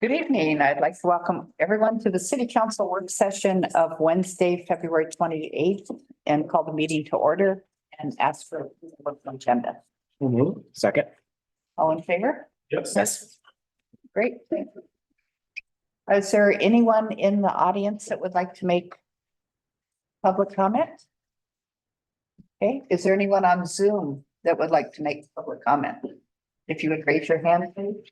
Good evening. I'd like to welcome everyone to the City Council work session of Wednesday, February 28th, and call the meeting to order and ask for approval of the agenda. Second. All in favor? Yes. Great. Thank you. Is there anyone in the audience that would like to make public comment? Okay, is there anyone on Zoom that would like to make public comment? If you would raise your hand, please.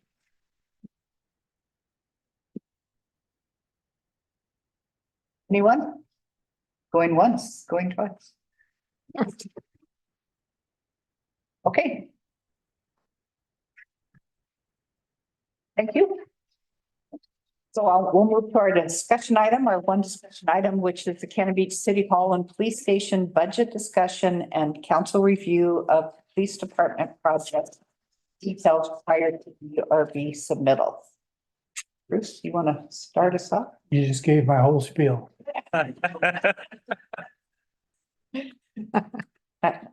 Anyone? Going once, going twice. Okay. Thank you. So we'll move to our discussion item, our one discussion item, which is the Cannon Beach City Hall and Police Station budget discussion and council review of police department project details prior to the RV submittal. Bruce, you want to start us off? You just gave my whole spiel. I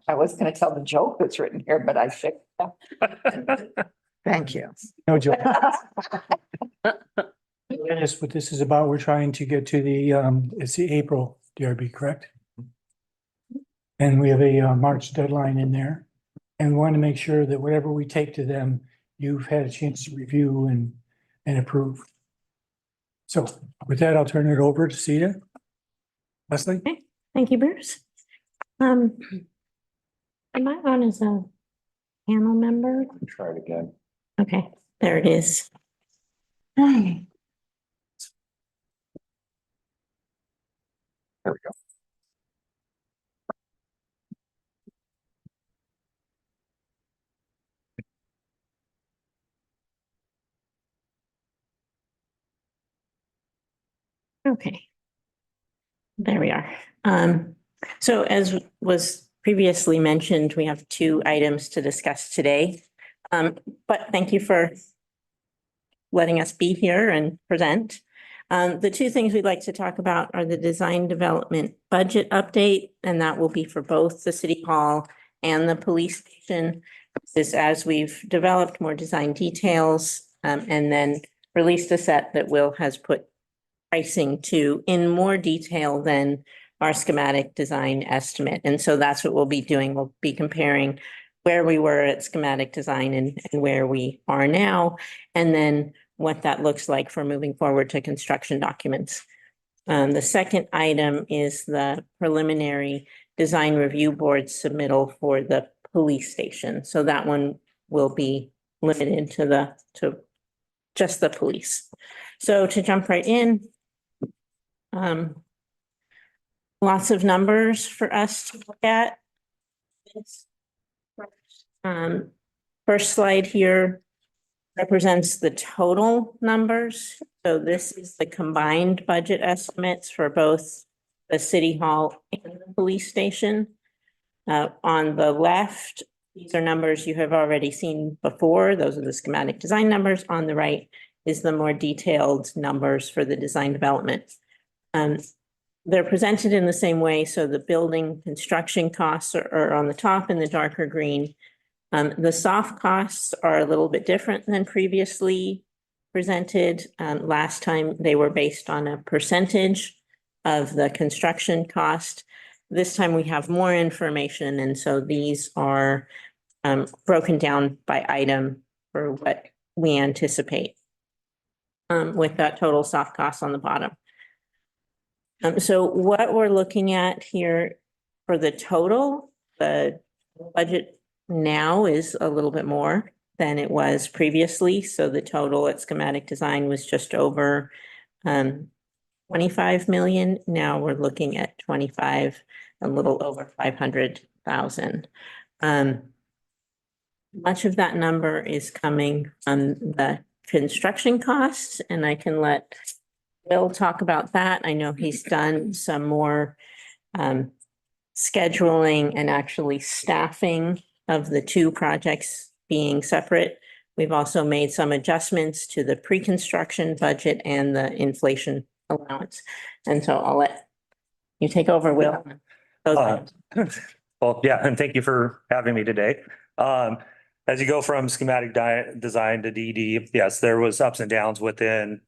was going to tell the joke that's written here, but I should. Thank you. No joke. That's what this is about. We're trying to get to the, it's the April DRB, correct? And we have a March deadline in there. And we want to make sure that whatever we take to them, you've had a chance to review and approve. So with that, I'll turn it over to Sita. Leslie? Okay, thank you, Bruce. Am I on as a panel member? Try it again. Okay, there it is. There we go. Okay. There we are. So as was previously mentioned, we have two items to discuss today. But thank you for letting us be here and present. The two things we'd like to talk about are the design development budget update, and that will be for both the city hall and the police station. This is as we've developed more design details, and then released a set that Will has put pricing to in more detail than our schematic design estimate. And so that's what we'll be doing. We'll be comparing where we were at schematic design and where we are now, and then what that looks like for moving forward to construction documents. The second item is the preliminary design review board submittal for the police station. So that one will be limited to just the police. So to jump right in, lots of numbers for us to look at. First slide here represents the total numbers. So this is the combined budget estimates for both the city hall and the police station. On the left, these are numbers you have already seen before. Those are the schematic design numbers. On the right is the more detailed numbers for the design development. They're presented in the same way. So the building construction costs are on the top in the darker green. The soft costs are a little bit different than previously presented. Last time they were based on a percentage of the construction cost. This time we have more information, and so these are broken down by item for what we anticipate with that total soft cost on the bottom. So what we're looking at here for the total, the budget now is a little bit more than it was previously. So the total at schematic design was just over 25 million. Now we're looking at 25, a little over 500,000. Much of that number is coming from the construction costs, and I can let Will talk about that. I know he's done some more scheduling and actually staffing of the two projects being separate. We've also made some adjustments to the pre-construction budget and the inflation allowance. And so I'll let you take over, Will. Well, yeah, and thank you for having me today. as you go from schematic design to DD, yes, there was ups and downs within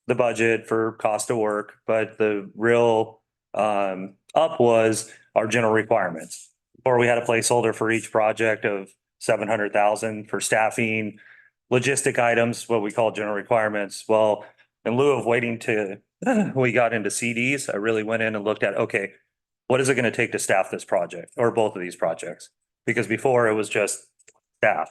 the budget for cost of work, but the real up was our general requirements. Or we had a placeholder for each project of 700,000 for staffing, logistic items, what we call general requirements. Well, in lieu of waiting to, we got into CDs, I really went in and looked at, okay, what is it going to take to staff this project or both of these projects? Because before it was just staff.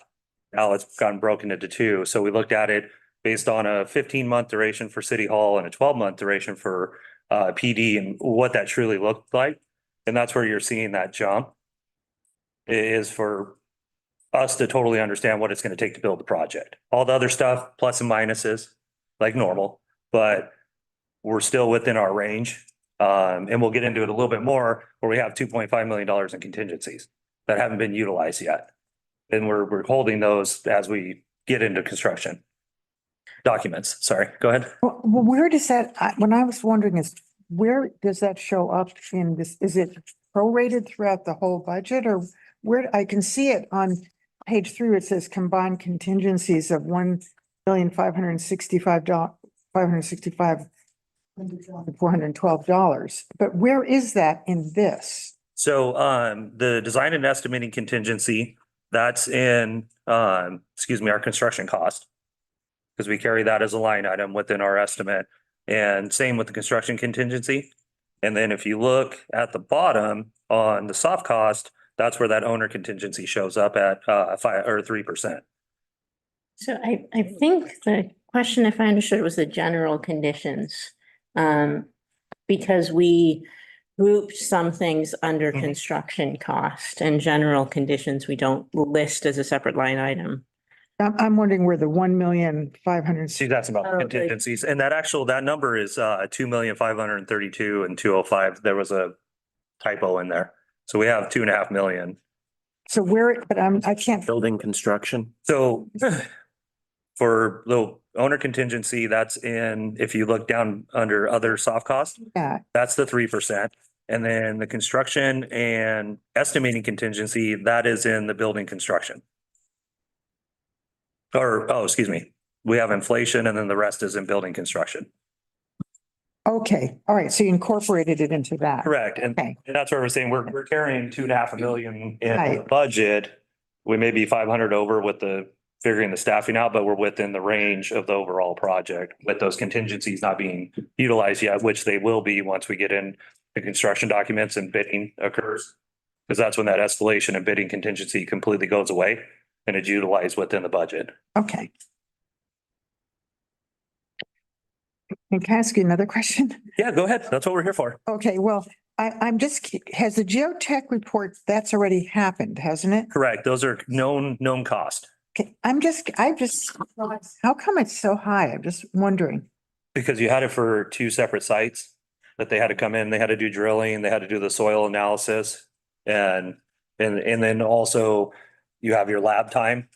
Now it's gotten broken into two. So we looked at it based on a 15-month duration for City Hall and a 12-month duration for PD and what that truly looked like. And that's where you're seeing that jump is for us to totally understand what it's going to take to build the project. All the other stuff, plus and minuses, like normal, but we're still within our range. And we'll get into it a little bit more where we have $2.5 million in contingencies that haven't been utilized yet. And we're holding those as we get into construction documents. Sorry, go ahead. Well, where does that, when I was wondering is, where does that show up in this? Is it prorated throughout the whole budget or where, I can see it on page 3, it says combined contingencies of $1,565,412. But where is that in this? So the design and estimating contingency, that's in our construction cost. Because we carry that as a line item within our estimate. And same with the construction contingency. And then if you look at the bottom on the soft cost, that's where that owner contingency shows up at 3%. So I think the question, if I understood, was the general conditions. Because we grouped some things under Mhm. construction cost and general conditions, we don't list as a separate line item. I'm wondering where the 1,500,000. See, that's about Oh, contingencies. And that number is 2,532,000 and 205. There was a typo in there. So we have 2.5 million. So where, but I can't, Building construction. So for the owner contingency, that's in, if you look down under other soft costs, yeah, that's the 3%. And then the construction and estimating contingency, that is in the building construction. Excuse me. We have inflation and then the rest is in building construction. okay, all right, so you incorporated it into that. Correct. And Okay. that's what we're saying. We're carrying 2.5 million in the Right. budget. We may be 500 over with the figuring the staffing out, but we're within the range of the overall project with those contingencies not being utilized yet, which they will be once we get in the construction documents and bidding occurs. Because that's when that escalation and bidding contingency completely goes away and it's utilized within the budget. Okay. And can I ask you another question? Yeah, go ahead. That's what we're here for. Okay, well, I'm just, has the geotech report, that's already happened, hasn't it? Correct. Those are known cost. Okay, how come it's so high? I'm just wondering. Because you had it for two separate sites that they had to come in, they had to do drilling, they had to do the soil analysis. And then also you have your lab time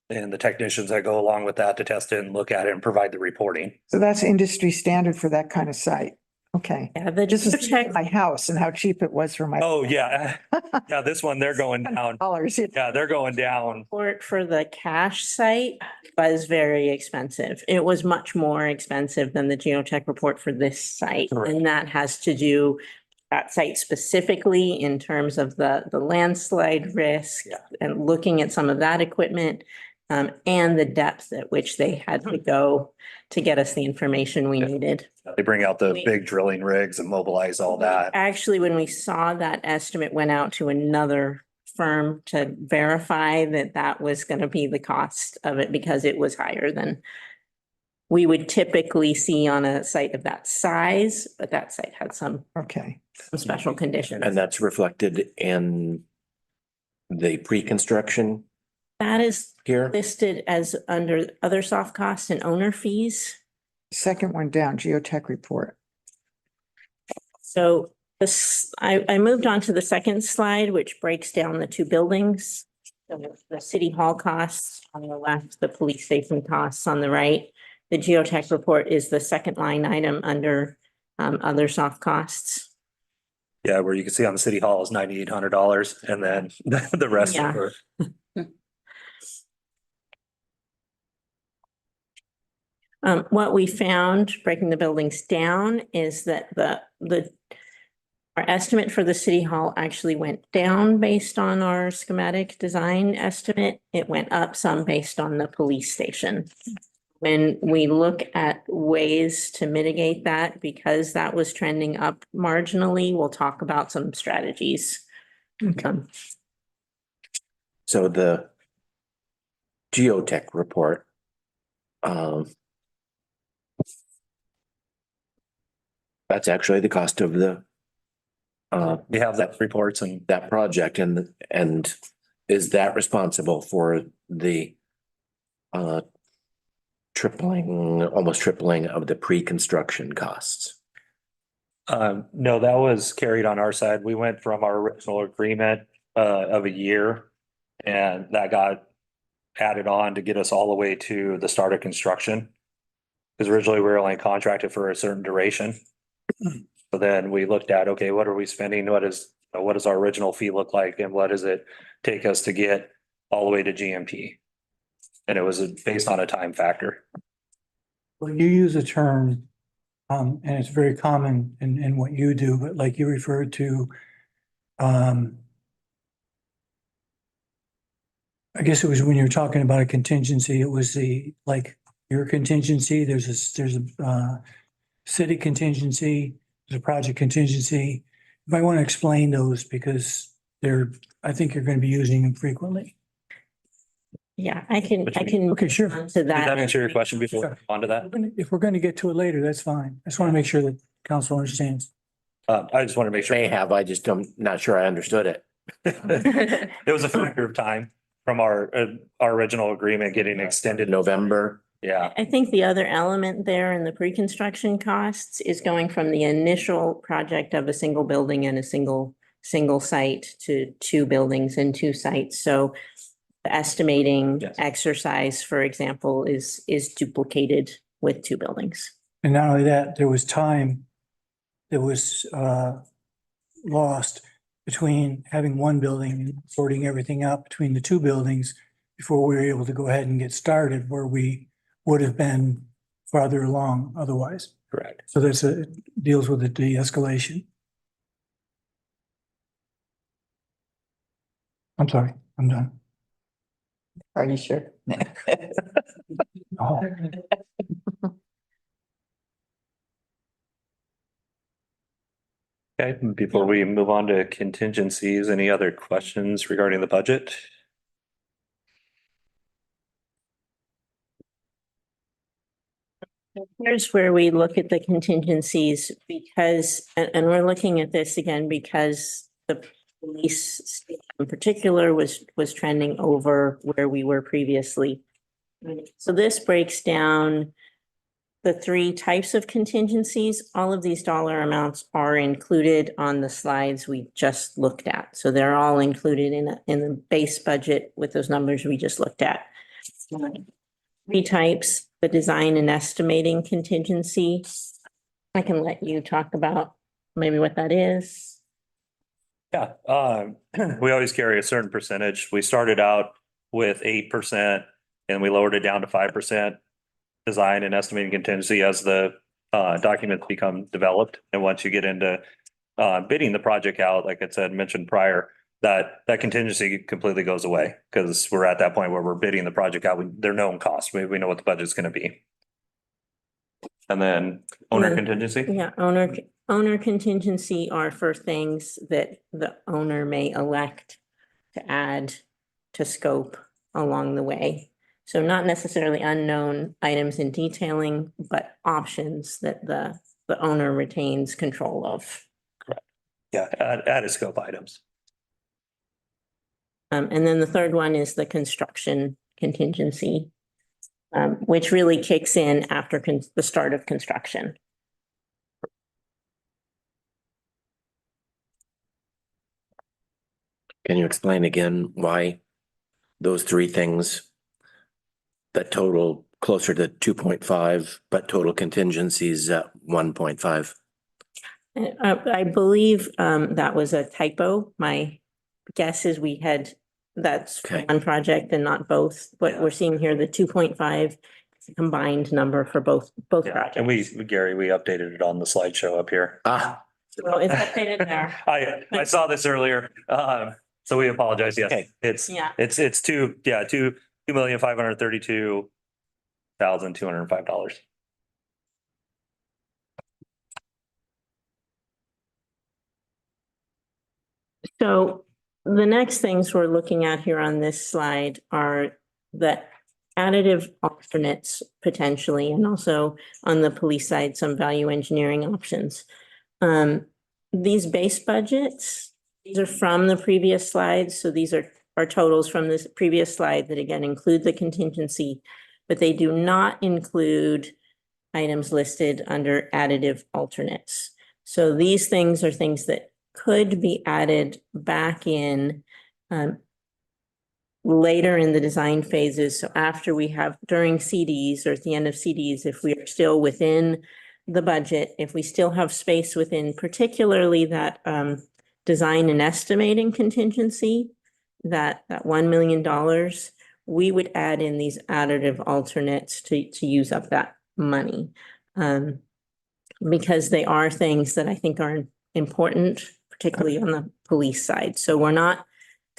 and the technicians that go along with that to test it and look at it and provide the reporting. So that's industry standard for that kind of site. Okay. Yeah, the Just was geotech, my house and how cheap it was for my Oh, yeah. Yeah, this one, they're going down. dollars. Yeah, they're going down. report for the cache site was very expensive. It was much more expensive than the geotech report for this site. Correct. And that has to do that site specifically in terms of the landslide risk Yeah. and looking at some of that equipment. And the depth at which they had to go to get us the information we Yeah. needed. They bring out the big drilling rigs and mobilize all that. Actually, when we saw that estimate went out to another firm to verify that that was going to be the cost of it because it was higher than we would typically see on a site of that size, but that site had some Okay. special conditions. And that's reflected in the pre-construction That is here. listed as under other soft costs and owner fees. Second one down, geotech report. So this, I moved on to the second slide, which breaks down the two buildings. So the city hall costs on the left, the police station costs on the right. The geotech report is the second line item under other soft costs. Yeah, where you can see on the city hall is $9,800 and then the rest Yeah. are. What we found, breaking the buildings down, is that our estimate for the city hall actually went down based on our schematic design estimate. It went up some based on the police station. When we look at ways to mitigate that, because that was trending up marginally, we'll talk about some strategies. So the geotech report. That's actually the cost of the We have that reports and that project and is that responsible for the almost tripling of the pre-construction costs? no, that was carried on our side. We went from our original agreement of a year. And that got added on to get us all the way to the start of construction. Because originally we were only contracted for a certain duration. So then we looked at, okay, what are we spending? What does our original fee look like? And what does it take us to get all the way to GMP? And it was based on a time factor. Well, you use a term, and it's very common in what you do, but like you referred to, I guess it was when you were talking about a contingency, it was like your contingency, there's a city contingency, there's a project contingency. You might want to explain those because I think you're going to be using them frequently. Yeah, I can Okay, sure. answer Did that that. answer your question before onto that? If we're going to get to it later, that's fine. I just want to make sure that council understands. I just want to make sure. May have, I just am not sure I understood it. It was a factor of time from our original agreement getting extended. November, Yeah, I think the other element there in the pre-construction costs is going from the initial project of a single building and a single site to two buildings and two sites. So the estimating Yes. exercise, for example, is duplicated with two buildings. And not only that, there was time that was lost between having one building and sorting everything out between the two buildings before we were able to go ahead and get started where we would have been farther along otherwise. correct. So deals with the de-escalation. I'm sorry, I'm done. Are you sure? Oh. Okay, before we move on to contingencies, any other questions regarding the budget? Here's where we look at the contingencies because, and we're looking at this again because the police in particular was trending over where we were previously. So this breaks down the three types of contingencies. All of these dollar amounts are included on the slides we just looked at. So they're all included in the base budget with those numbers we just looked at. Three types, the design and estimating contingency. I can let you talk about maybe what that is. Yeah, we always carry a certain percentage. We started out with 8% and we lowered it down to 5%. Design and estimating contingency as the documents become developed. And once you get into bidding the project out, like I said, mentioned prior, that contingency completely goes away because we're at that point where we're bidding the project out. They're known costs. We know what the budget's going to be. And then owner Yeah. contingency. Yeah, owner contingency are for things that the owner may elect to add to scope along the way. So not necessarily unknown items in detailing, but options that the owner retains control of. Yeah, added scope items. And then the third one is the construction contingency, which really kicks in after the start of construction. can you explain again why those three things that total closer to 2.5, but total contingencies at 1.5? I believe that was a typo. My guess is that's Okay. one project and not both. What we're seeing here, the 2.5 combined number for both Yeah, projects. and Gary, we updated it on the slideshow up here. So it's updated there. I saw this earlier, so we apologize, yes, Okay. Yeah. it's $2,532,205. So the next things we're looking at here on this slide are the additive alternates potentially, and also on the police side, some value engineering options. These base budgets, these are from the previous slides, so these are totals from this previous slide that again include the contingency, but they do not include items listed under additive alternates. So these things are things that could be added back in later in the design phases. So after we have during CDs or at the end of CDs, if we are still within the budget, if we still have space within particularly that design and estimating contingency, that $1 million, we would add in these additive alternates to use up that money. Because they are things that I think are important, particularly on the police side. So we're not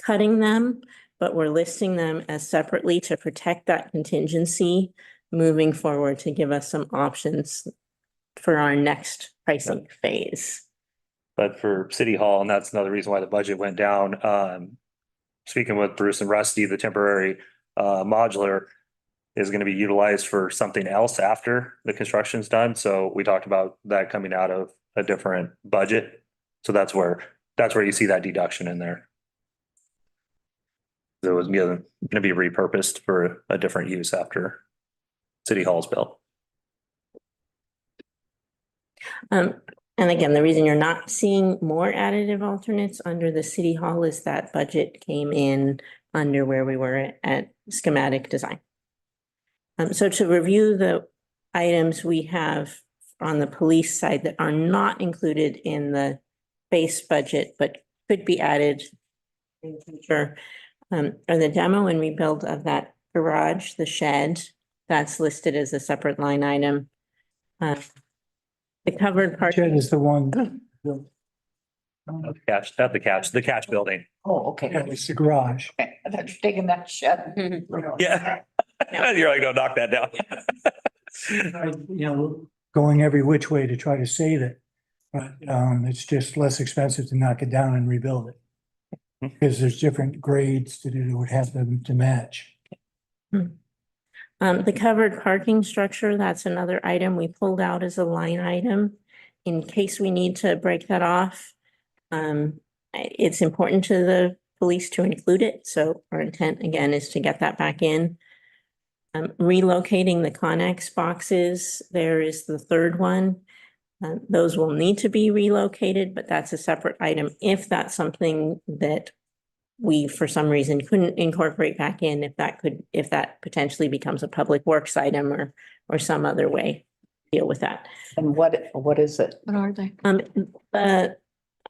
cutting them, but we're listing them as separately to protect that contingency moving forward to give us some options for our next pricing phase. But for City Hall, and that's another reason why the budget went down, speaking with Bruce and Rusty, the temporary modular is going to be utilized for something else after the construction's done. So we talked about that coming out of a different budget. So that's where you see that deduction in there. It was going to be repurposed for a different use after City Hall's built. And again, the reason you're not seeing more additive alternates under the City Hall is that budget came in under where we were at schematic design. So to review the items we have on the police side that are not included in the base budget, but could be added in the future, are the demo and rebuild of that garage, the shed, that's listed as a separate line item. The covered part. Shed is the one, The catch building. Oh, okay. it's the garage. Okay, I thought you were taking that shed. Yeah. You're like, go knock that down. You know, going every which way to try to save it. But it's just less expensive to knock it down and rebuild it. Because there's different grades to do, would have them to match. The covered parking structure, that's another item we pulled out as a line item in case we need to break that off. It's important to the police to include it, so our intent again is to get that back in. Relocating the Connex boxes, there is the third one. Those will need to be relocated, but that's a separate item if that's something that we, for some reason, couldn't incorporate back in, if that potentially becomes a public works item or some other way to deal with that. And what is it? What are they?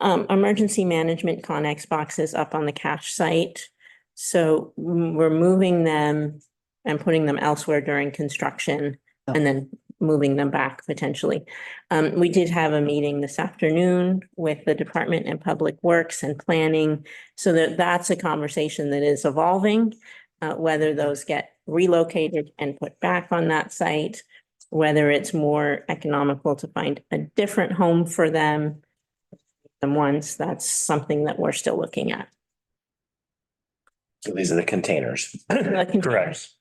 Emergency management Connex boxes up on the cache site. So we're moving them and putting them elsewhere during construction and then moving them back potentially. We did have a meeting this afternoon with the Department of Public Works and Planning. So that's a conversation that is evolving, whether those get relocated and put back on that site, whether it's more economical to find a different home for them than once. That's something that we're still looking at. So these are the containers. Correct.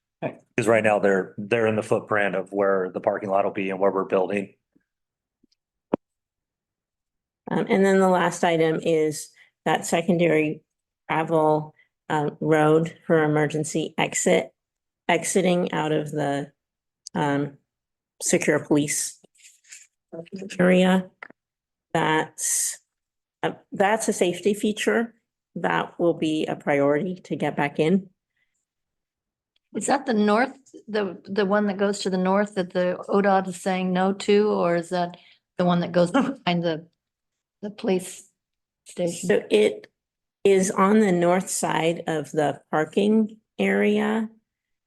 Because right now they're in the footprint of where the parking lot will be and where we're building. And then the last item is that secondary travel road for emergency exiting out of the secure police area. That's a safety feature that will be a priority to get back in. Is that the north, the one that goes to the north that the ODOT is saying no to, or is that the one that goes behind the police station? So it is on the north side of the parking area.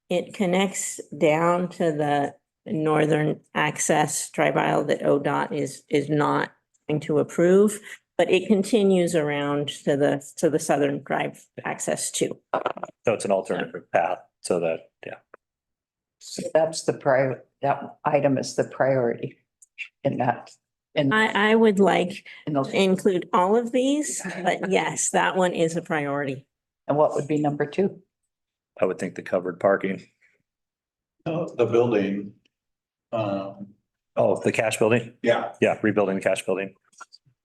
it connects down to the northern access drive aisle that ODOT is not going to approve, but it continues around to the southern drive access too. So it's an alternative path so that, yeah. So that's that item is the priority in that, in I would like those, to include all of these, but yes, that one is a priority. and what would be number two? I would think the covered parking. The building, Oh, the cash building? yeah, Yeah, rebuilding the cash building.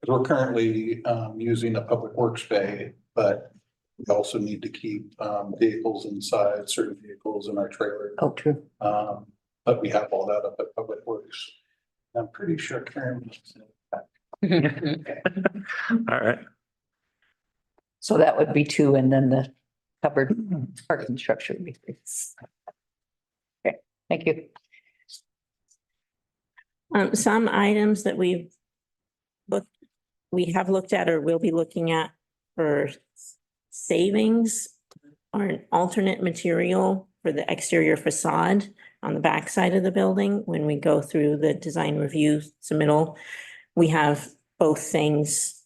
because we're currently using a public works bay, but we also need to keep vehicles inside, certain vehicles in our trailer. Oh, true. But we have all that up at Public Works. I'm pretty sure Karen. All right. So that would be two, and then the covered parking structure would be three. Okay, thank you. Some items that we have looked at or will be looking at for savings are an alternate material for the exterior facade on the back side of the building. When we go through the design review submittal, we have both things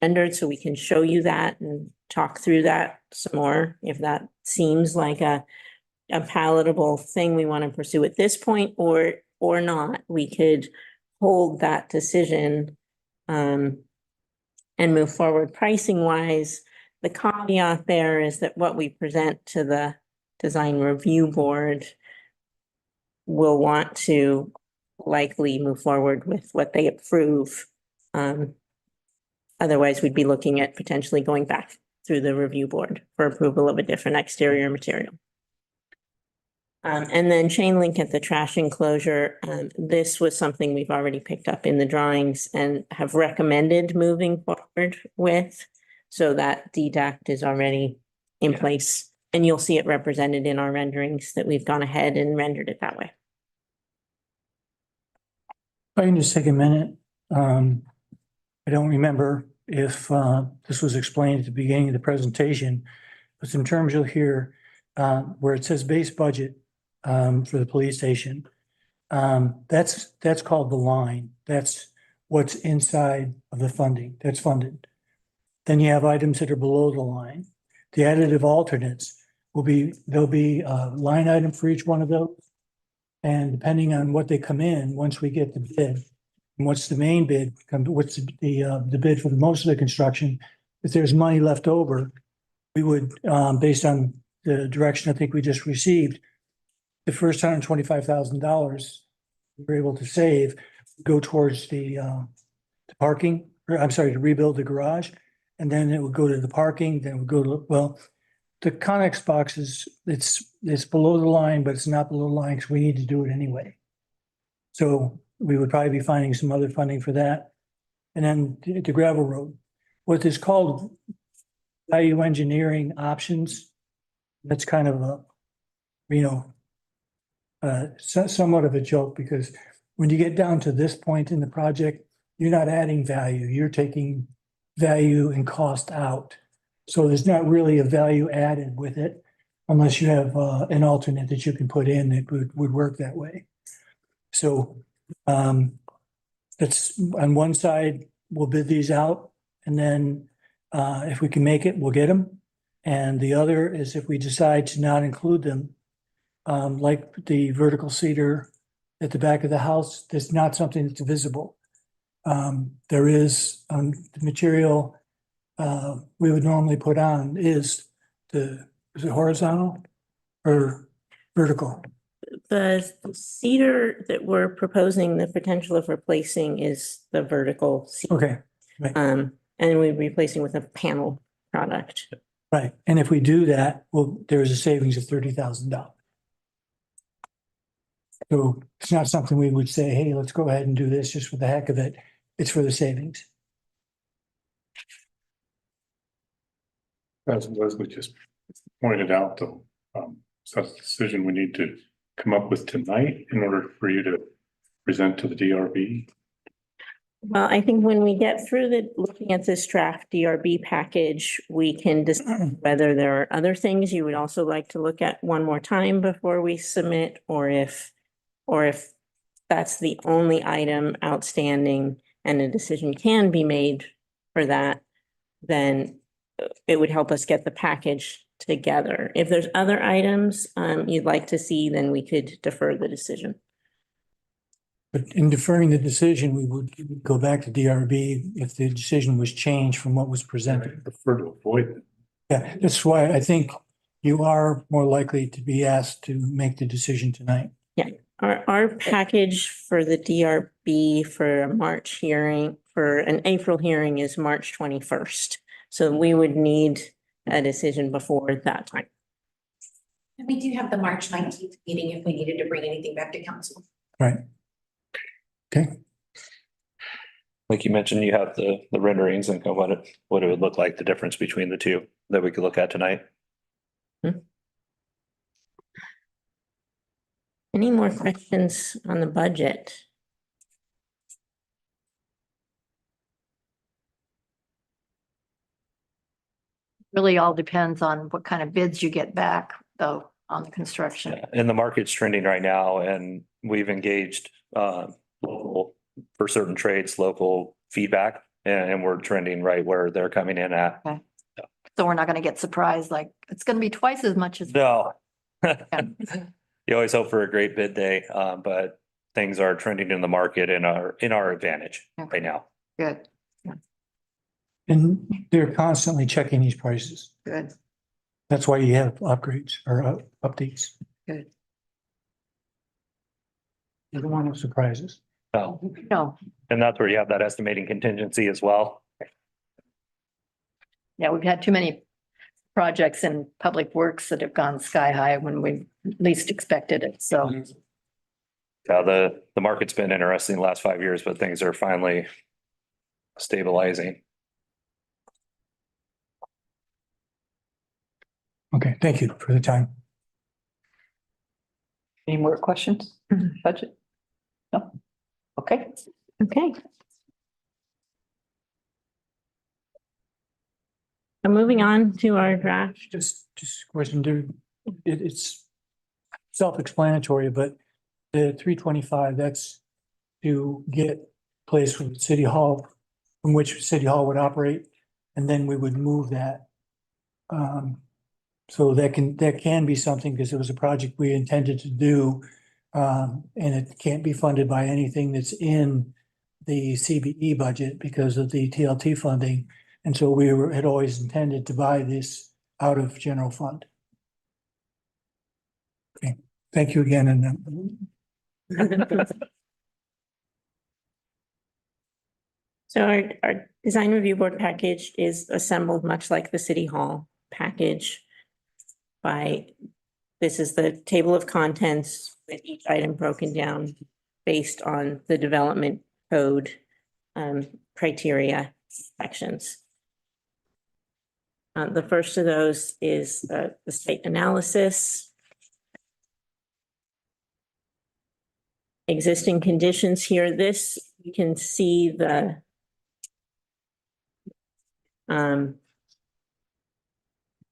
rendered, so we can show you that and talk through that some more if that seems like a palatable thing we want to pursue at this point, or not. We could hold that decision and move forward. Pricing wise, the caveat there is that what we present to the design review board will want to likely move forward with what they approve. Otherwise, we'd be looking at potentially going back through the review board for approval of a different exterior material. And then chain link at the trash enclosure. This was something we've already picked up in the drawings and have recommended moving forward with. So that deduct is already in place, and you'll see it represented in our renderings that we've gone ahead and rendered it that way. If I can just take a minute. I don't remember if this was explained at the beginning of the presentation, but some terms you'll hear where it says base budget for the police station. That's called the line. That's what's inside of the funding. That's funded. Then you have items that are below the line. The additive alternates there'll be a line item for each one of those. And depending on what they come in, once we get the bid, and what's the main bid, what's the bid for most of the construction, if there's money left over, we would, based on the direction I think we just received, the first $125,000 we're able to save, go towards the parking, or I'm sorry, to rebuild the garage. And then it would go to the parking, then it would go to, well, the Connex boxes, it's below the line, but it's not below the line because we need to do it anyway. So we would probably be finding some other funding for that. And then the gravel road, what is called value engineering options. That's kind of a, somewhat of a joke, because when you get down to this point in the project, you're not adding value, you're taking value and cost out. So there's not really a value added with it unless you have an alternate that you can put in that would work that way. So that's on one side, we'll bid these out, and then if we can make it, we'll get them. And the other is if we decide to not include them, like the vertical cedar at the back of the house, that's not something that's visible. There is the material we would normally put on is it horizontal or vertical? The cedar that we're proposing, the potential of replacing is the vertical cedar. Okay, And we're replacing with a panel product. right. And if we do that, well, there is a savings of $30,000. So it's not something we would say, hey, let's go ahead and do this just for the heck of it. It's for the savings. As Leslie just pointed out, though, so that's a decision we need to come up with tonight in order for you to present to the DRB. Well, I think when we get through looking at this draft DRB package, we can decide whether there are other things you would also like to look at one more time before we submit, or if that's the only item outstanding and a decision can be made for that, then it would help us get the package together. If there's other items you'd like to see, then we could defer the decision. But in deferring the decision, we would go back to DRB if the decision was changed from what was I presented. prefer to avoid it. Yeah, that's why I think you are more likely to be asked to make the decision tonight. Our package for the DRB for a March hearing, for an April hearing is March 21st. So we would need a decision before that time. And we do have the March 19th meeting if we needed to bring anything back to council. Right. Okay, Like you mentioned, you have the renderings and what it would look like, the difference between the two that we could look at tonight. Any more questions on the budget? Really all depends on what kind of bids you get back, though, on the construction. And the market's trending right now, and we've engaged local, for certain trades, local feedback, and we're trending right where they're coming in at. So we're not gonna get surprised, like, it's gonna be twice as much as. No. You always hope for a great bid day, but things are trending in the market in our advantage right now. Good, and they're constantly checking these prices. good, That's why you have upgrades or updates. good. You don't want no surprises. So, No, and that's where you have that estimating contingency as well. yeah, we've had too many projects in public works that have gone sky high when we least expected it, so. The market's been interesting the last 5 years, but things are finally stabilizing. Okay, thank you for the time. Any more questions? Budget? No? Okay. Okay. I'm moving on to our draft. Just a question, dude. It's self-explanatory, but the 325, that's to get place with City Hall, from which City Hall would operate, and then we would move that. So that can be something, because it was a project we intended to do. And it can't be funded by anything that's in the CBE budget because of the TLT funding. And so had always intended to buy this out of general fund. Okay, thank you again, and So our design review board package is assembled much like the City Hall package. This is the table of contents with each item broken down based on the development code criteria sections. The first of those is the site analysis. Existing conditions here. This, you can see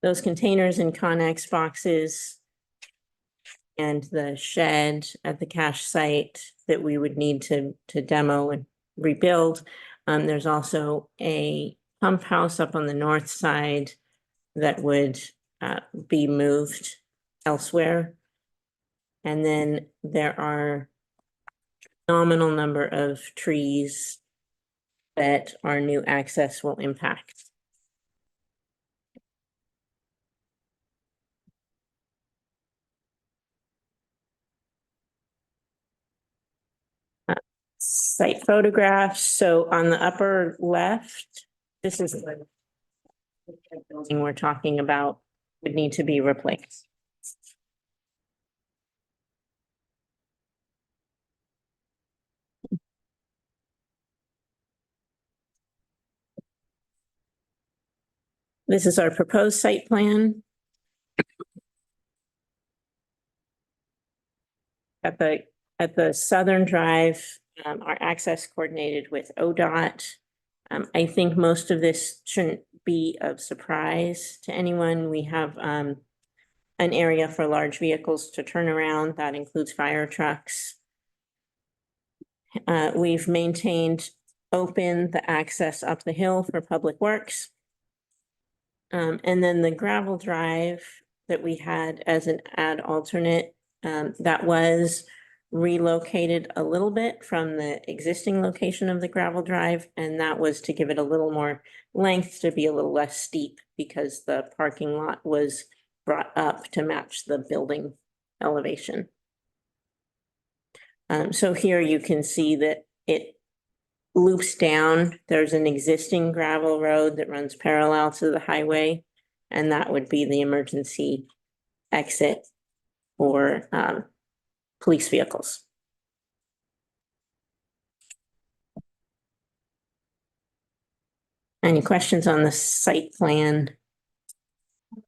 those containers and Connex boxes and the shed at the cache site that we would need to demo and rebuild. There's also a pump house up on the north side that would be moved elsewhere. And then there are a nominal number of trees that our new access will impact. Site photographs. So on the upper left, this is the building we're talking about would need to be replaced. This is our proposed site plan. At the southern drive our access coordinated with ODOT. I think most of this shouldn't be of surprise to anyone. We have an area for large vehicles to turn around. That includes fire trucks. We've maintained open the access up the hill for public works. And then the gravel drive that we had as an add alternate, that was relocated a little bit from the existing location of the gravel drive, and that was to give it a little more length, to be a little less steep, because the parking lot was brought up to match the building elevation. So here you can see that it loops down. There's an existing gravel road that runs parallel to the highway, and that would be the emergency exit for police vehicles. Any questions on the site plan? I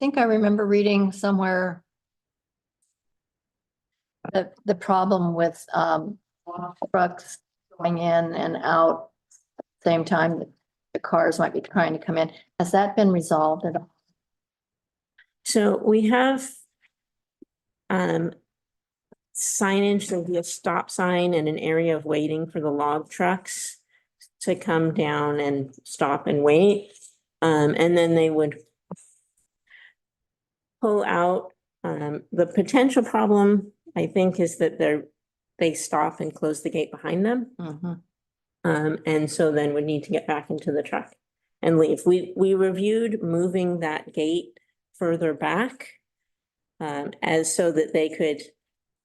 think I remember reading somewhere the problem with trucks going in and out at the same time that the cars might be trying to come in. Has that been resolved at all? So we have signage, there'll be a stop sign and an area of waiting for the log trucks to come down and stop and wait. And then they would pull out. The potential problem, I think, is that they stop and close the gate behind them. And so then would need to get back into the truck and leave. We reviewed moving that gate further back as so that they could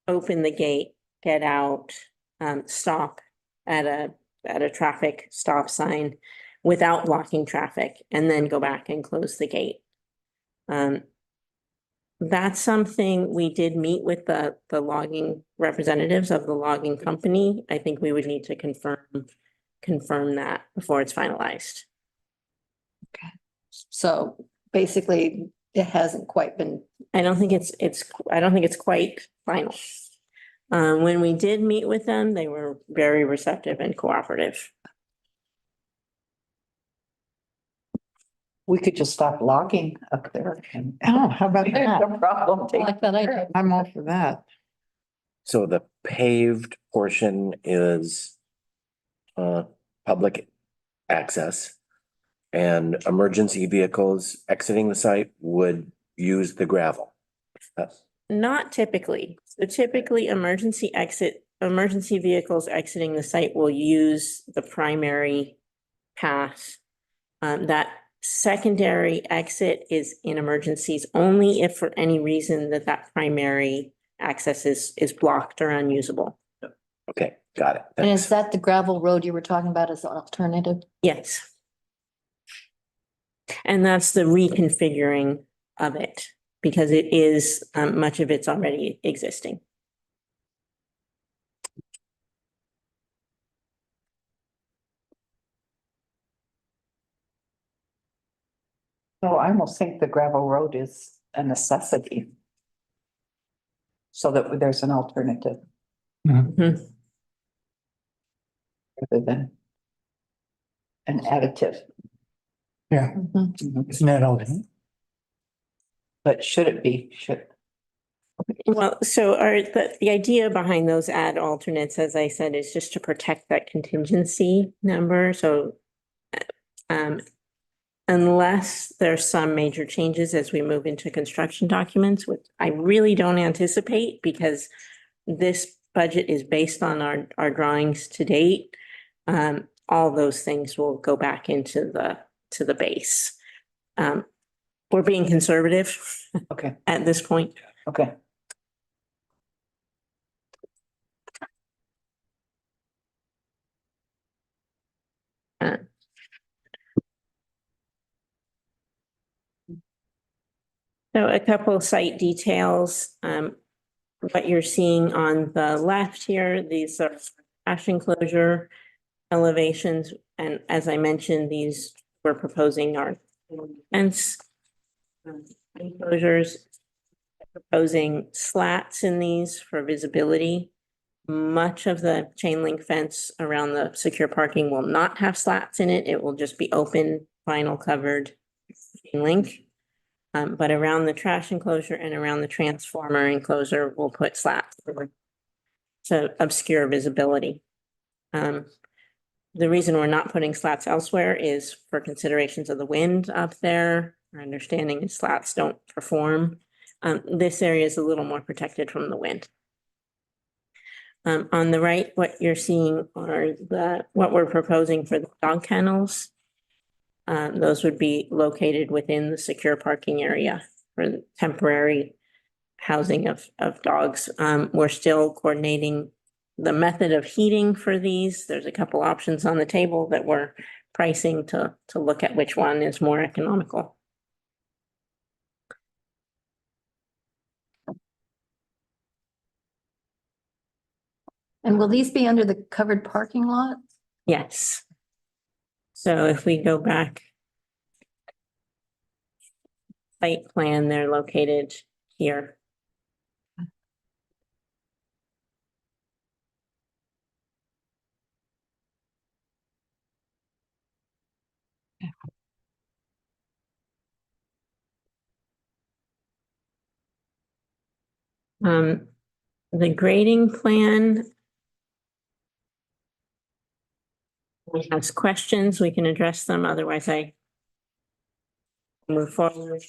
open the gate, get out, stop at a traffic stop sign without blocking traffic, and then go back and close the gate. That's something we did meet with the logging representatives of the logging company. I think we would need to confirm that before it's finalized. So basically, it hasn't quite been. I don't think it's quite final. When we did meet with them, they were very receptive and cooperative. We could just stop logging up there and. Oh, how about that? No problem. I like that idea. I'm all for that. So the paved portion is public access. And emergency vehicles exiting the site would use the gravel. Not typically. So typically, emergency vehicles exiting the site will use the primary path. That secondary exit is in emergencies only if for any reason that primary access is blocked or unusable. Okay, got it. And Thanks. is that the gravel road you were talking about as an alternative? Yes. And that's the reconfiguring of it, because it is, much of it's already existing. So I almost think the gravel road is a necessity. So that there's an alternative. Mhm. Rather than an additive. Yeah, Mhm. isn't that all? But should it be? Well, so the idea behind those add alternates, as I said, is just to protect that contingency number. So unless there's some major changes as we move into construction documents, which I really don't anticipate, because this budget is based on our drawings to date. All those things will go back into the base. We're being conservative. Okay. At this point. Okay. So a couple of site details. What you're seeing on the left here, these are ash enclosure elevations. And as I mentioned, these we're proposing are fence enclosures, proposing slats in these for visibility. Much of the chain link fence around the secure parking will not have slats in it. It will just be open, vinyl covered chain link. But around the trash enclosure and around the transformer enclosure, we'll put slats to obscure visibility. The reason we're not putting slats elsewhere is for considerations of the wind up there. Our understanding is slats don't perform. This area is a little more protected from the wind. On the right, what you're seeing are what we're proposing for the dog kennels. Those would be located within the secure parking area for the temporary housing of dogs. We're still coordinating the method of heating for these. There's a couple options on the table that we're pricing to look at which one is more economical. And will these be under the covered parking lot? Yes. So if we go back. Site plan, they're located here. The grading plan. We have questions, we can address them, otherwise I move forward.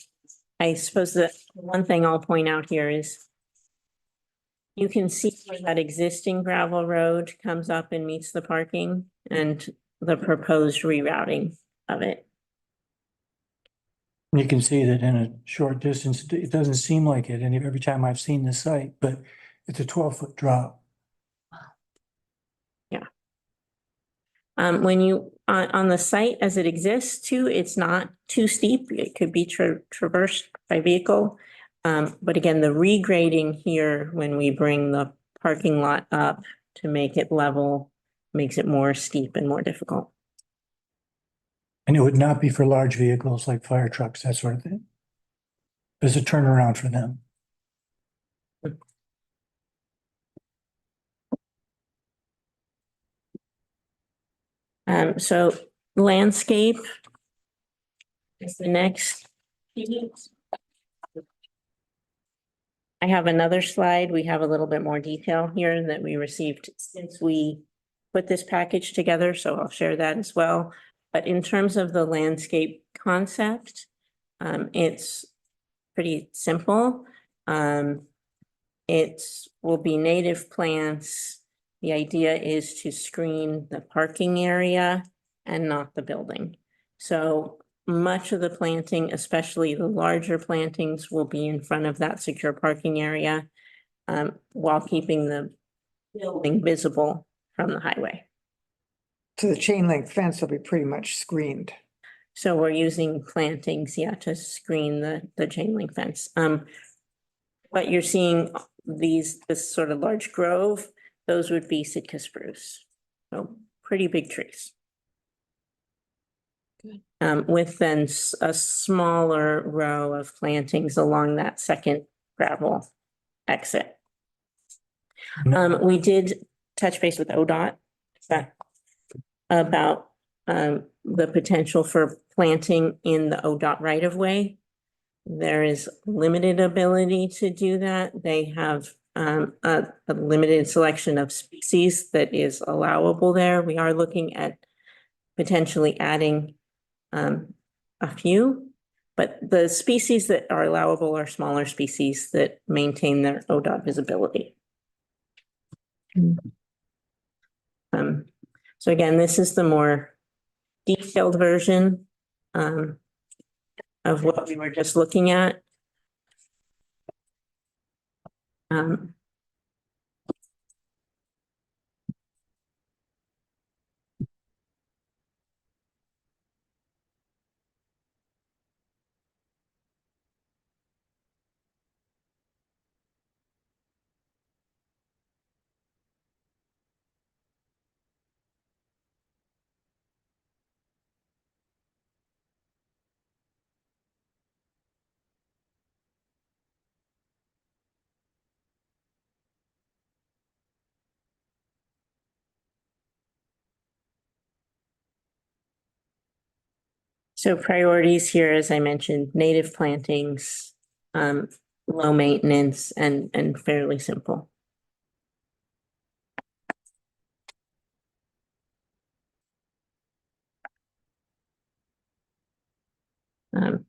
I suppose the one thing I'll point out here is you can see where that existing gravel road comes up and meets the parking and the proposed rerouting of it. You can see that in a short distance, it doesn't seem like it, and every time I've seen the site, but it's a 12-foot drop. When you, on the site as it exists too, it's not too steep. It could be traversed by vehicle. But again, the regrading here, when we bring the parking lot up to make it level, makes it more steep and more difficult. And it would not be for large vehicles like fire trucks, that sort of thing. There's a turnaround for them. So landscape is the next. I have another slide. We have a little bit more detail here that we received since we put this package together, so I'll share that as well. But in terms of the landscape concept, it's pretty simple. It will be native plants. The idea is to screen the parking area and not the building. So much of the planting, especially the larger plantings, will be in front of that secure parking area, while keeping the building visible from the highway. So the chain link fence will be pretty much screened. So we're using plantings, yeah, to screen the chain link fence. What you're seeing, this sort of large grove, those would be Sitka spruce. So pretty big trees. With then a smaller row of plantings along that second gravel exit. We did touch base with ODOT about the potential for planting in the ODOT right of way. There is limited ability to do that. They have a limited selection of species that is allowable there. We are looking at potentially adding a few, but the species that are allowable are smaller species that maintain their ODOT visibility. So again, this is the more detailed version of what we were just looking at. So priorities here, as I mentioned, native plantings, low maintenance and fairly simple. Um,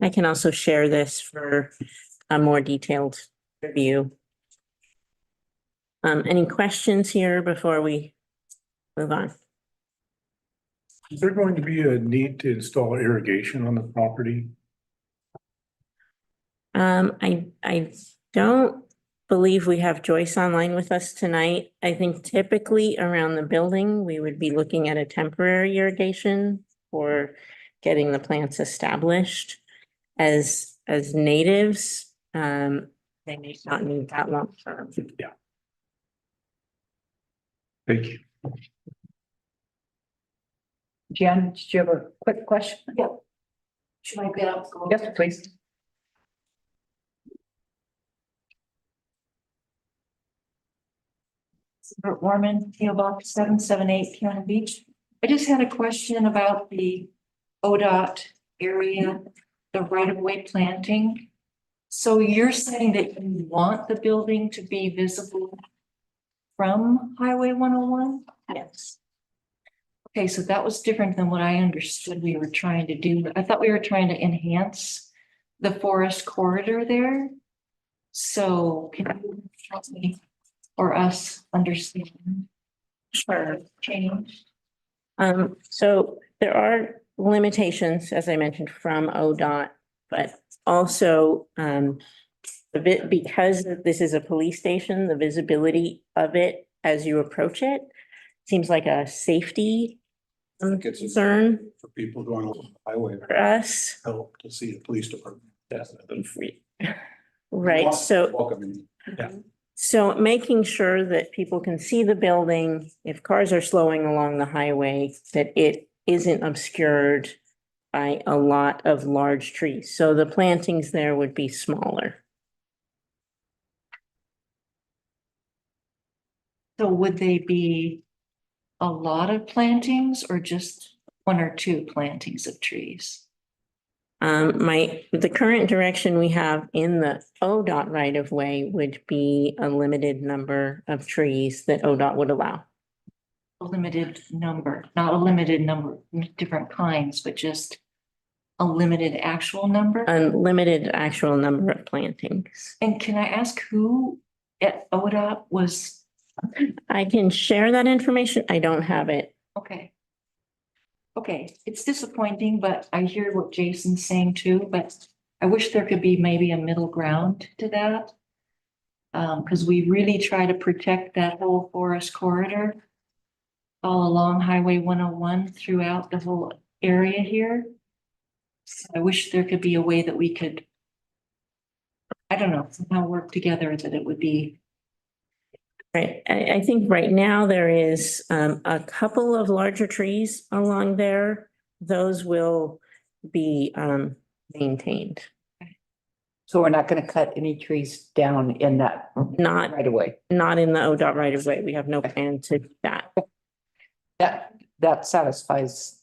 I can also share this for a more detailed review. Any questions here before we move on? Is there going to be a need to install irrigation on the property? I don't believe we have Joyce online with us tonight. I think typically around the building, we would be looking at a temporary irrigation for getting the plants established. As natives, they may not need that long term. Thank you. Jan, did you have a quick question? Yeah. Should I get up? Yes, please. Bert Warman, PO Box 778, Cannon Beach. I just had a question about the ODOT area, the right-of-way planting. So you're saying that you want the building to be visible from Highway 101? Yes. Okay, so that was different than what I understood we were trying to do. I thought we were trying to enhance the forest corridor there. So can you help me or us understand? Sure. Change. So there are limitations, as I mentioned, from ODOT, but also, because this is a police station, the visibility of it as you approach it seems like a safety It's concern for people going over the highway, for us. help to see the police department. Right, so. Welcome. So making sure that people can see the building, if cars are slowing along the highway, that it isn't obscured by a lot of large trees. So the plantings there would be smaller. So would they be a lot of plantings or just one or two plantings of trees? The current direction we have in the ODOT right of way would be a limited number of trees that ODOT would allow. A limited number, not a limited number of different kinds, but just a limited actual number? Unlimited actual number of plantings. And can I ask who at ODOT was, I can share that information. I don't have it. okay. Okay, it's disappointing, but I hear what Jason's saying too, but I wish there could be maybe a middle ground to that. Because we really try to protect that whole forest corridor all along Highway 101 throughout the whole area here. So I wish there could be a way that we could, I don't know, somehow work together that it would be. Right, I think right now there is a couple of larger trees along there. Those will be maintained, So we're not gonna cut any trees down in that not right away. not in the ODOT right of way. We have no plan to do that. That satisfies.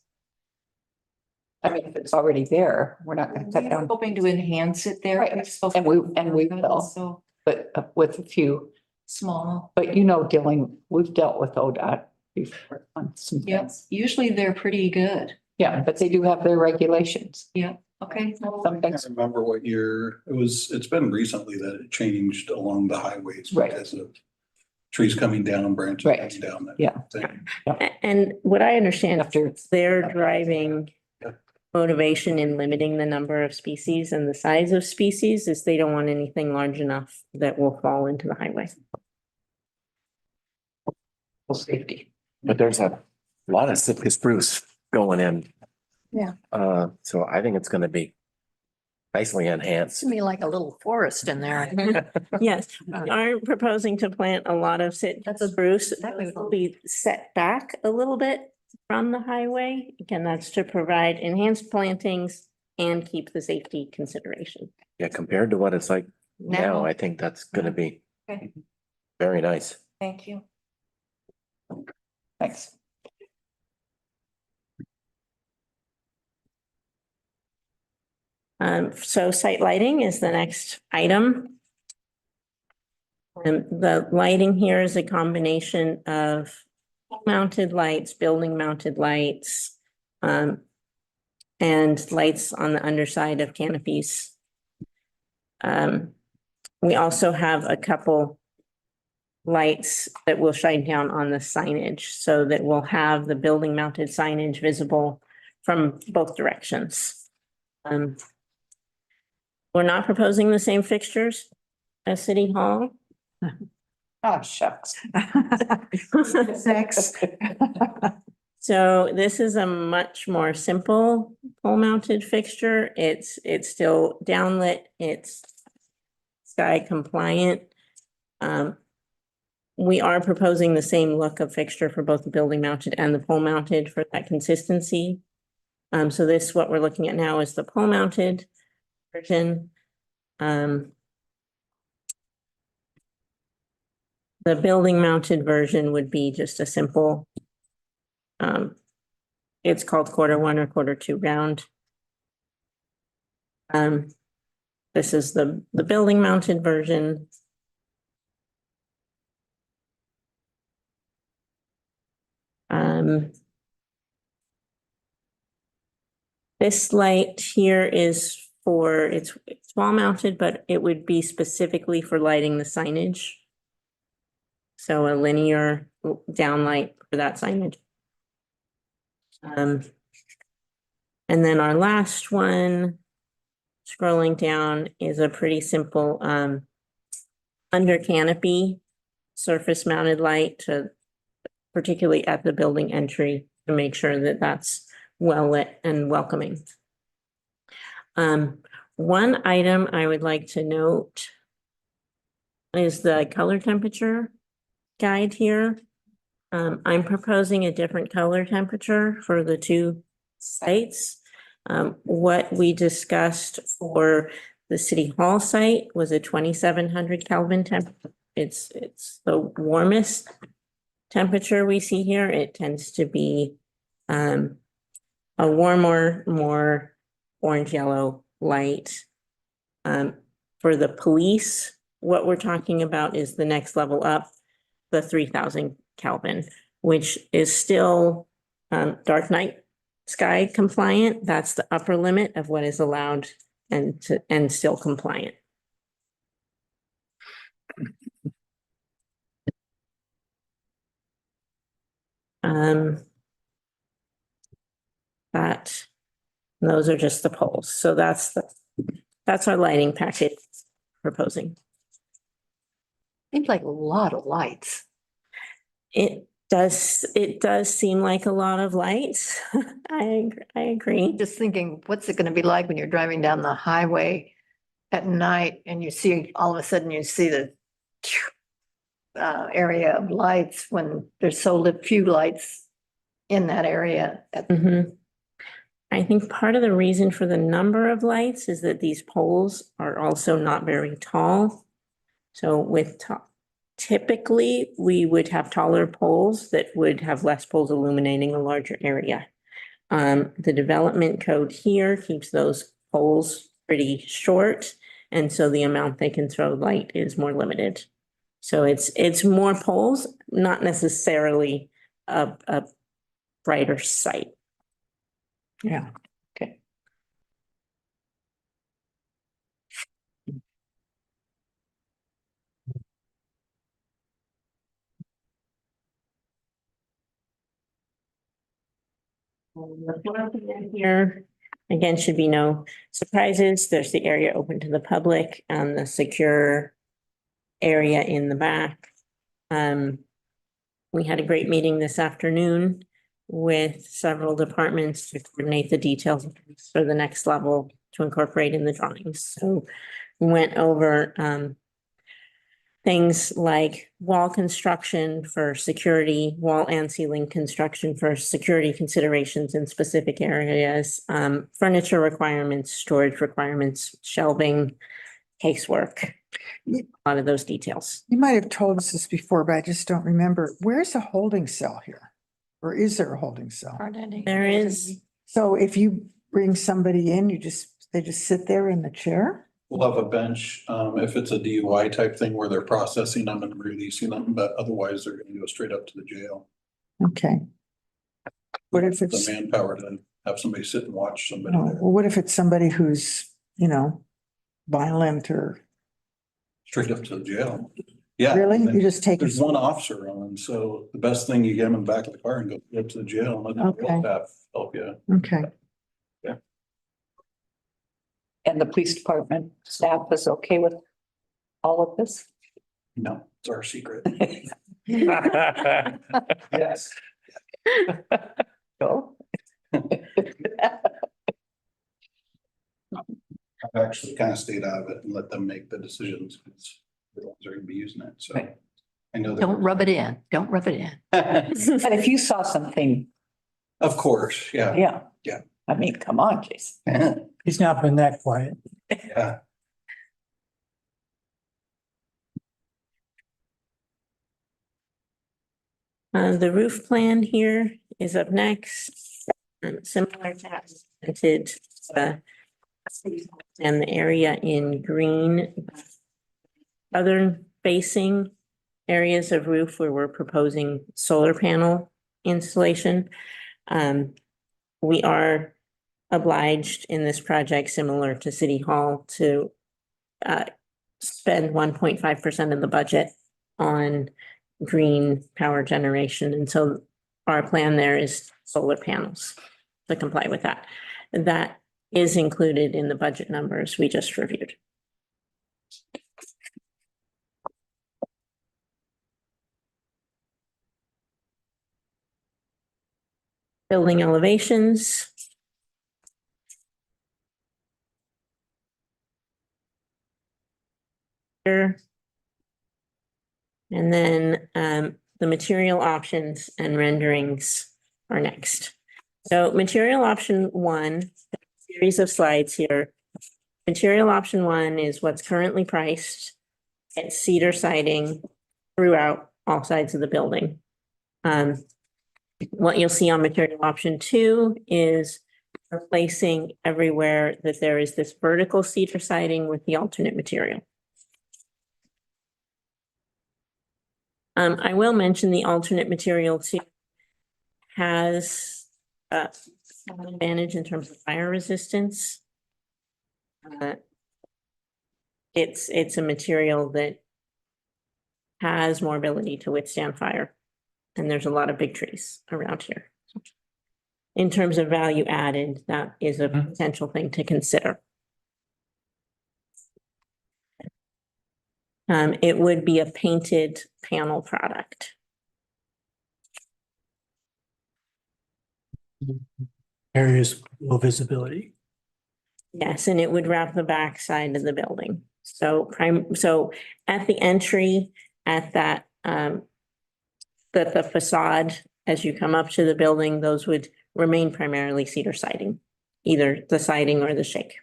I mean, if it's already there, we're not gonna cut We're down, hoping to enhance it there. Right, and we will. So but with a few, small. but we've dealt with ODOT before on some Yep, things. usually they're pretty good. Yeah, but they do have their regulations. Yeah, okay. Some I things, can't remember what year, it's been recently that it changed along the highways Right. because of trees coming down, branches Right. coming down. that Yeah. thing. And what I understand after, their driving motivation in limiting the number of species and the size of species is they don't want anything large enough that will fall into the highway. safety. But there's a lot of Sitka spruce going in. Yeah. So I think it's gonna be nicely enhanced. To me like a little forest in there. Yes, we are proposing to plant a lot of spruce. exactly what- Will be set back a little bit from the highway. Again, that's to provide enhanced plantings and keep the safety consideration. Yeah, compared to what it's like now, Now. I think that's gonna be, Okay. Very nice. Thank you. Thanks. So site lighting is the next item. And the lighting here is a combination of mounted lights, building mounted lights, and lights on the underside of canopies. We also have a couple lights that will shine down on the signage so that we'll have the building mounted signage visible from both directions. We're not proposing the same fixtures as City Hall. Oh, shucks. Next. So this is a much more simple pole mounted fixture. It's still downlit, it's sky compliant. We are proposing the same look of fixture for both the building mounted and the pole mounted for that consistency. So this, what we're looking at now is the pole mounted version. The building mounted version would be just a simple, it's called Q1 or Q2 round. This is the building mounted version. This light here is for, it's wall mounted, but it would be specifically for lighting the signage. So a linear downlight for that signage. And then our last one, scrolling down, is a pretty simple under canopy surface mounted light to, particularly at the building entry, to make sure that that's well lit and welcoming. One item I would like to note is the color temperature guide here. I'm proposing a different color temperature for the two sites. What we discussed for the City Hall site was a 2,700 Kelvin temperature. It's the warmest temperature we see here. It tends to be a warmer, more orange yellow light. For the police, what we're talking about is the next level up, the 3,000 Kelvin, which is still dark night sky compliant. That's the upper limit of what is allowed and still compliant. Those are just the poles. So that's our lighting package proposing. Seems like a lot of lights. It does seem like a lot of lights. I agree. Just thinking, what's it gonna be like when you're driving down the highway at night and you see, all of a sudden you see the area of lights when there's so few lights in that area. I think part of the reason for the number of lights is that these poles are also not very tall. So typically, we would have taller poles that would have less poles illuminating a larger area. The development code here keeps those poles pretty short, and so the amount they can throw light is more limited. So it's more poles, not necessarily a brighter site. Yeah, okay. Here, again, should be no surprises. There's the area open to the public and the secure area in the back. We had a great meeting this afternoon with several departments to coordinate the details for the next level to incorporate in the drawings. So we went over things like wall construction for security, wall and ceiling construction for security considerations in specific areas, furniture requirements, storage requirements, shelving, casework. a lot of those details. You might have told us this before, but I just don't remember. Where's a holding cell here? Or is there a holding cell? There is, So if you bring somebody in, they just sit there in the chair? We'll have a bench, if it's a DUI type thing where they're processing them and releasing them, but otherwise they're gonna go straight up to the jail. Okay. What if The it's, manpower to have somebody sit and watch somebody well, there, what if it's somebody who's, violent or, straight up to the jail. Yeah. really? and then You just take There's it? one officer on, so the best thing, you get them in the back of the car and go up to the jail and let the Okay. staff help you. Okay. And the police department staff is okay with all of this? No, it's our secret. Yes. No? I've actually kind of stayed out of it and let them make the decisions because they're the ones that are gonna be using it, so. Right. I know. Don't rub it in. Don't rub it in. But if you saw something, Of course, yeah, yeah. Yeah. I mean, come on, Jason. He's not been that quiet. yeah. the roof plan here is up next. Similar to how it's presented, and the area in green. Other facing areas of roof where we're proposing solar panel installation. We are obliged in this project, similar to City Hall, to spend 1.5% of the budget on green power generation. And so our plan there is solar panels to comply with that. That is included in the budget numbers we just reviewed. Building elevations. Here. And then the material options and renderings are next. So material option 1, series of slides here. Material option 1 is what's currently priced. It's cedar siding throughout all sides of the building. What you'll see on material option 2 is replacing everywhere that there is this vertical cedar siding with the alternate material. I will mention the alternate material too has some advantage in terms of fire resistance. It's a material that has more ability to withstand fire. And there's a lot of big trees around here. In terms of value added, that is a potential thing to consider. It would be a painted panel product. Areas low visibility. Yes, and it would wrap the back side of the building. So so at the entry, at that, the facade, as you come up to the building, those would remain primarily cedar siding, either the siding or the shake.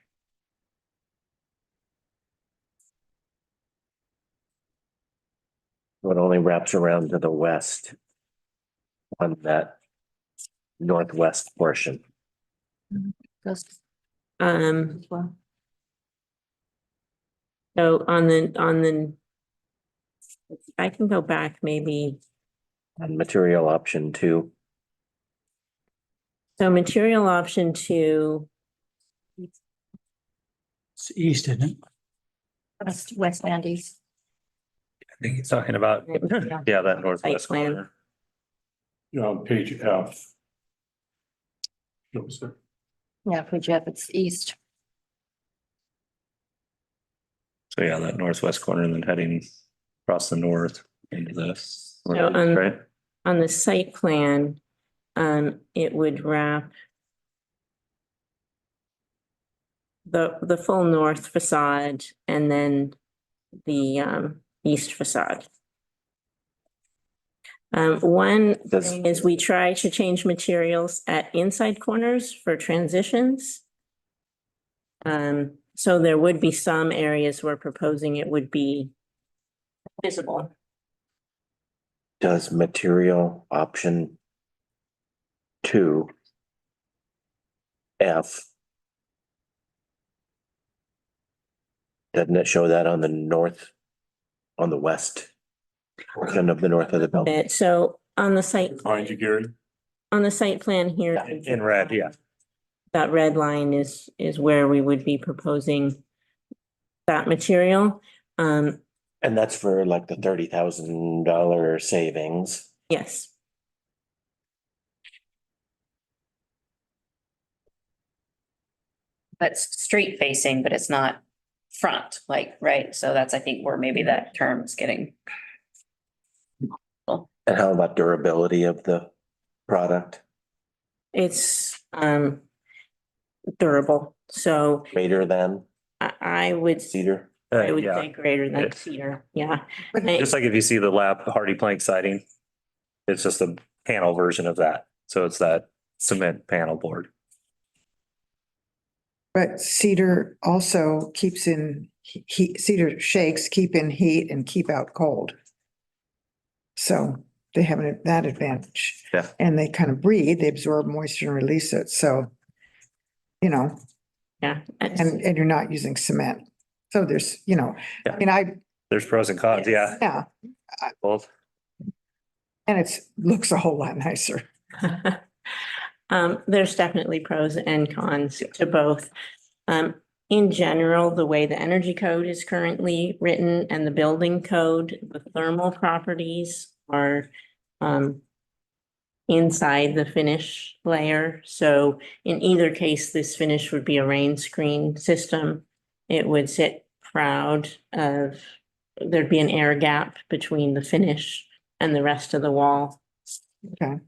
It only wraps around to the west on that northwest portion. Goes Um, well. so on the, I can go back maybe. On material option 2, So material option 2, It's east, isn't it? West and east. I think he's talking about, yeah, that northwest plan. corner. On page F. No, sir. Yeah, for Jeff, it's east. So yeah, that northwest corner and then heading across the north into this. So, Right? on the site plan, it would wrap the full north facade and then the east facade. One thing is we try to change materials at inside corners for transitions. So there would be some areas we're proposing it would be visible. Does material option 2 F, doesn't it show that on the north, on the west portion of the north of the building? So on the site, Behind you, Gary. on the site plan here. In red, yeah. That red line is where we would be proposing that material. And that's for like the $30,000 savings. Yes, That's street facing, but it's not front, like, right? So that's, I think, where maybe that term is getting. And how about durability of the product? it's durable. So Greater than I would cedar? I would Yeah, say greater than It- cedar, yeah. just like if you see the lap hardy plank siding, it's just a panel version of that. So it's that cement panel board. But cedar also keeps in heat, cedar shakes, keep in heat and keep out cold. So they have that advantage. Yeah. And they kind of breathe, they absorb moisture and release it. So, you know, Yeah. and you're not using cement. So there's, you know, Yeah. I mean, There's pros and cons, yeah, yeah, both. and looks a whole lot nicer. There's definitely pros and cons to both. In general, the way the energy code is currently written and the building code, the thermal properties are inside the finish layer. So in either case, this finish would be a rain screen system. It would sit proud of, there'd be an air gap between the finish and the rest of the wall. Okay.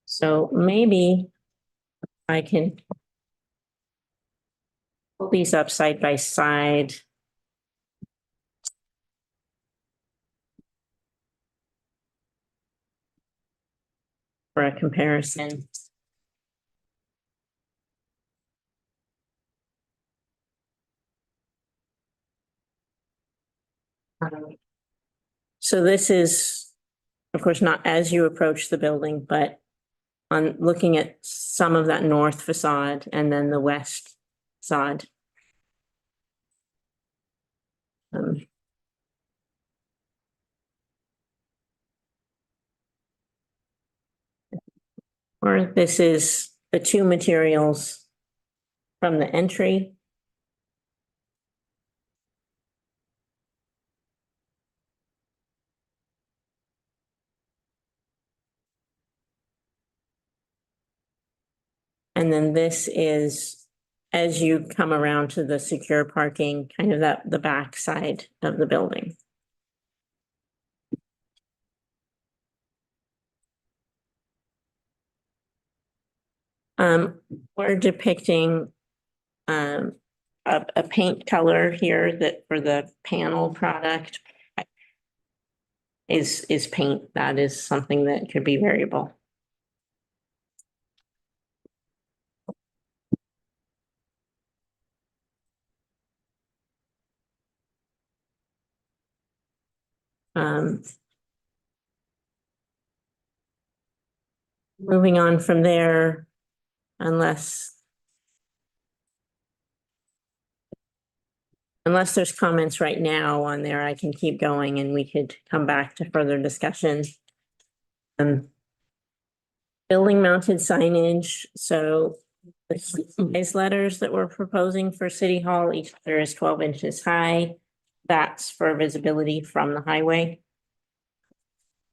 So maybe I can pull these up side by side. For a comparison. So this is, of course, not as you approach the building, but on looking at some of that north facade and then the west facade. Or this is the two materials from the entry. And then this is, as you come around to the secure parking, kind of the back side of the building. We're depicting a paint color here that for the panel product is paint. That is something that could be variable. Moving on from there, unless there's comments right now on there, I can keep going and we could come back to further discussion. Building mounted signage, so the size letters that we're proposing for City Hall, each letter is 12 inches high. That's for visibility from the highway.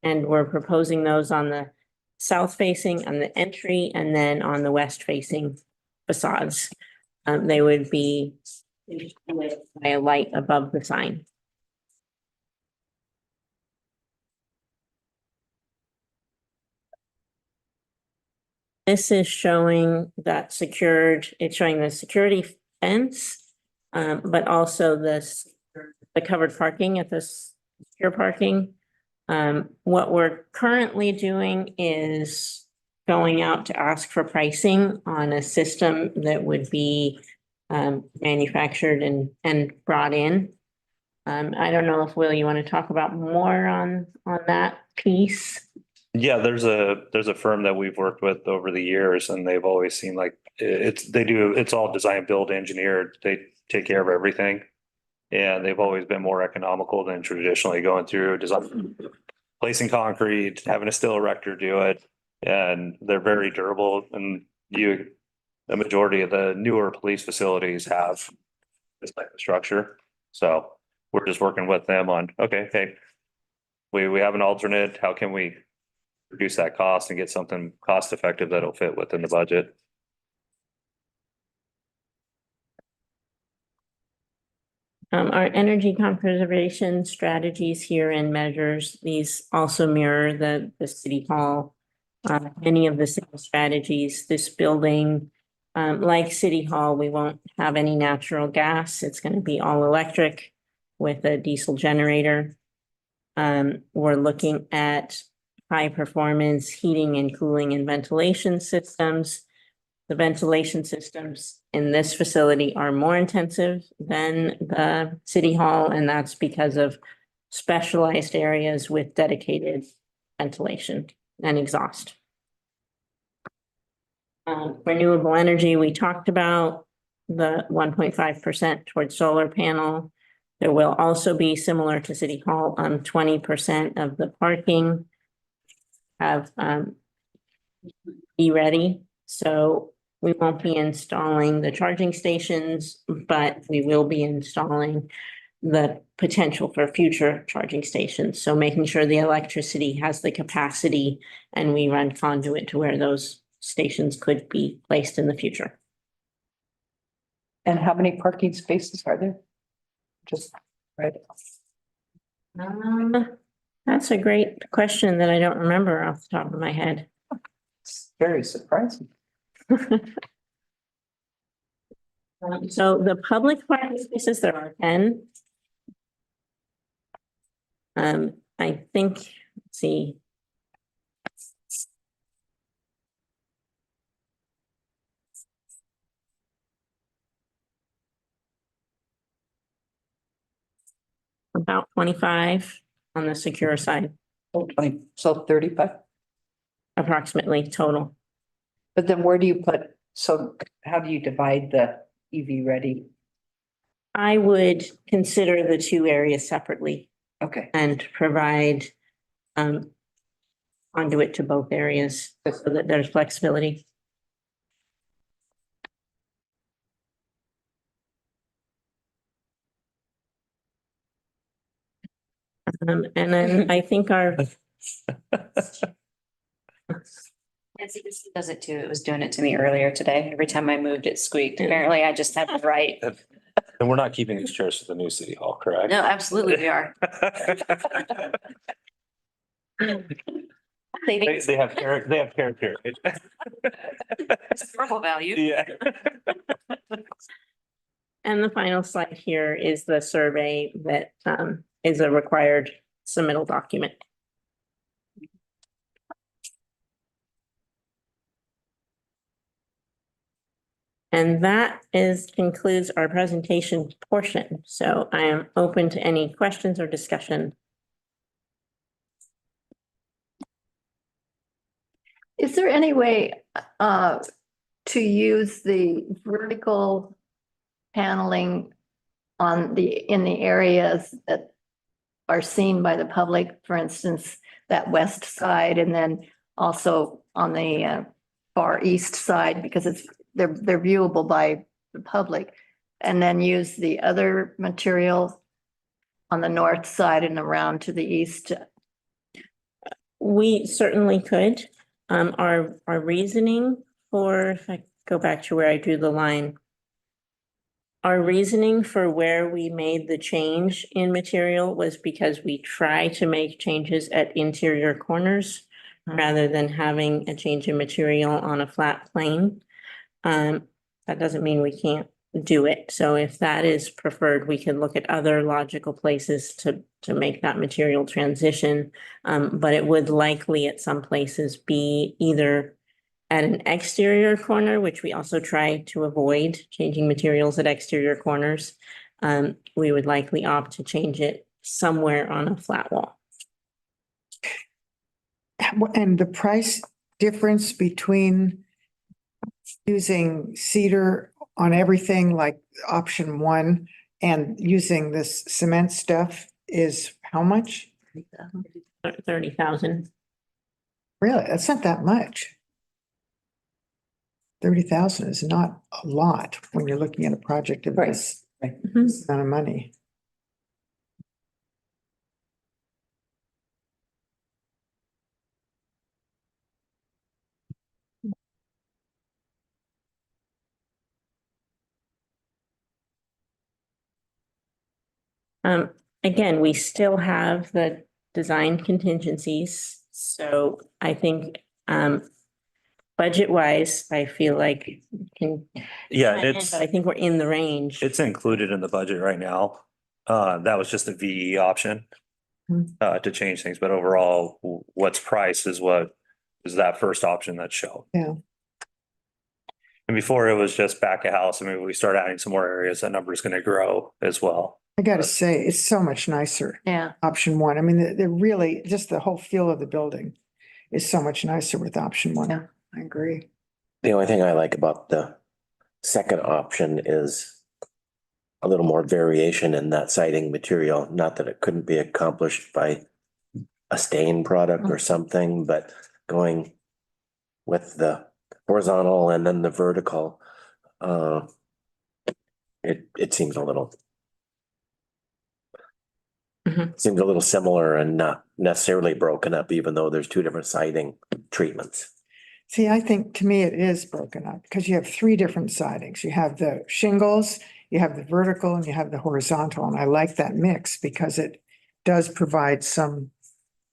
And we're proposing those on the south facing, on the entry, and then on the west facing facades. They would be lit by a light above the sign. This is showing that it's showing the security fence but also the covered parking at this secure parking. What we're currently doing is going out to ask for pricing on a system that would be manufactured and brought in. I don't know if, Will, you want to talk about more on that piece? Yeah, there's a firm that we've worked with over the years and they've always seemed like it's all design, build, engineered. They take care of everything. And they've always been more economical than traditionally going through design, placing concrete, having a steel erector do it. And they're very durable and the majority of the newer police facilities have this type of structure. So we're just working with them on, okay, hey, we have an alternate. How can we reduce that cost and get something cost effective that'll fit within the budget? Our energy conservation strategies here and measures, these also mirror the city hall. Many of the same strategies, this building, like City Hall, we won't have any natural gas. It's going to be all electric with a diesel generator. We're looking at high performance heating and cooling and ventilation systems. The ventilation systems in this facility are more intensive than the City Hall, and that's because of specialized areas with dedicated ventilation and exhaust. Renewable energy, we talked about the 1.5% towards solar panel. There will also be, similar to City Hall, 20% of the parking have be ready. So we won't be installing the charging stations, but we will be installing the potential for future charging stations. So making sure the electricity has the capacity and we run conduit to where those stations could be placed in the future. And how many parking spaces are there? Just right. That's a great question that I don't remember off the top of my head. It's very surprising. So the public parking spaces, there are 10. I think, let's see. About 25 on the secure side, Oh, 20, so 35. approximately total. But then where do you put, so how do you divide the EV ready? I would consider the two areas separately Okay, and provide conduit to both areas so that there's flexibility. And then I think our Nancy does it too. It was doing it to me earlier today. Every time I moved, it squeaked. Apparently, I just have the right. And we're not keeping these chairs for the new city hall, correct? No, absolutely, we are. They have character. Historical value. Yeah. And the final slide here is the survey that is a required submittal document. And that concludes our presentation portion. So I am open to any questions or discussion. Is there any way to use the vertical paneling in the areas that are seen by the public, for instance, that west side, and then also on the far east side, because they're viewable by the public, and then use the other material on the north side and around to the east? We certainly could. Our reasoning for, if I go back to where I drew the line, our reasoning for where we made the change in material was because we try to make changes at interior corners rather than having a change in material on a flat plane. That doesn't mean we can't do it. So if that is preferred, we can look at other logical places to make that material transition. But it would likely at some places be either at an exterior corner, which we also try to avoid changing materials at exterior corners. We would likely opt to change it somewhere on a flat wall. And the price difference between using cedar on everything like option one and using this cement stuff is how much? 30,000. Really? That's not that much. 30,000 is not a lot when you're looking at a project of this Mhm. amount of money. Again, we still have the design contingencies, so I think, budget wise, I feel like we can. Yeah, but it's, I think we're in the range. it's included in the budget right now. That was just a VE option. Hmm. To change things, but overall, what's priced is what is that first option that's shown. Yeah. And before it was just back of house. I mean, we start adding some more areas, that number is gonna grow as well. I gotta say, it's so much nicer, Yeah. option one. I mean, they're really, just the whole feel of the building is so much nicer with option one. Yeah. I agree. The only thing I like about the second option is a little more variation in that siding material. Not that it couldn't be accomplished by a stain product or something, but going with the horizontal and then the vertical, it seems a little Mhm. seems a little similar and not necessarily broken up, even though there's two different siding treatments. See, I think to me it is broken up because you have three different sidings. You have the shingles, you have the vertical and you have the horizontal. And I like that mix because it does provide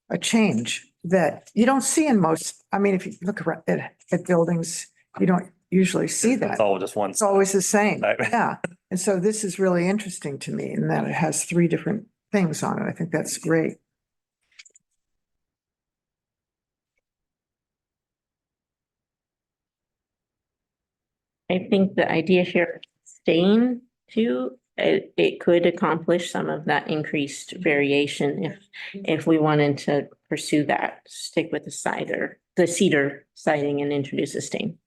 a change that you don't see in most, I mean, if you look around at buildings, you don't usually see that. It's all just one. It's always the same. Right. Yeah. And so this is really interesting to me in that it has three different things on it. I think that's great. I think the idea here, staying too, it could accomplish some of that increased variation if we wanted to pursue that, stick with the cedar siding and introduce a stain.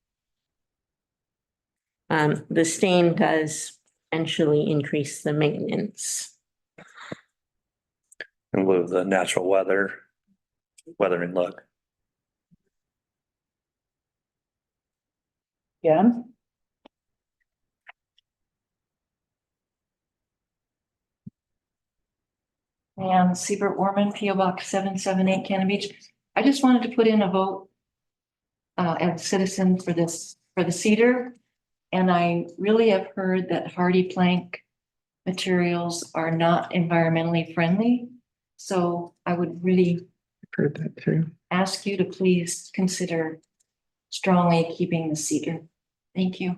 The stain does potentially increase the maintenance. In lieu of the natural weathering look. Yeah. And Siebert Warman, P O Box 778, Cannon Beach. I just wanted to put in a vote as citizen for the cedar. And I really have heard that hardy plank materials are not environmentally friendly. So I would really Heard that too. ask you to please consider strongly keeping the cedar. Thank you.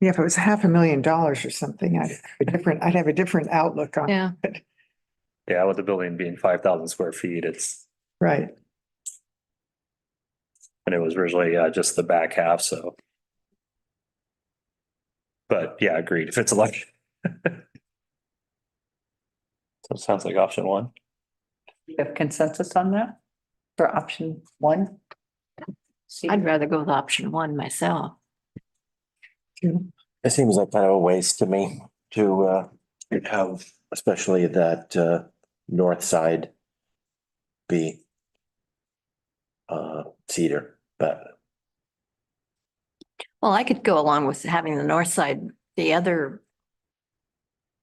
Yeah, if it was $500,000 or something, I'd have a different outlook on Yeah. it. Yeah, with the building being 5,000 square feet, it's, Right. and it was originally just the back half, so. But yeah, agreed, if it's election. So it sounds like option one. You have consensus on that for option one? I'd rather go with option one myself. It seems like kind of a waste to me to have, especially that north side be cedar, but Well, I could go along with having the north side, the other.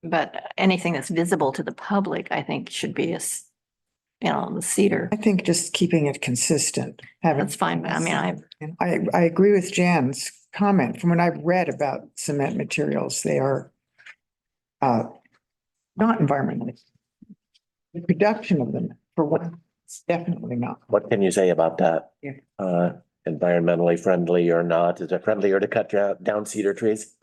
But anything that's visible to the public, I think should be the cedar. I think just keeping it consistent, having. That's fine. I mean, I agree with Jan's comment. From what I've read about cement materials, they are not environmentally The production of them, for one, it's definitely not. What can you say about that? Yeah. Environmentally friendly or not? Is it friendlier to cut down cedar trees?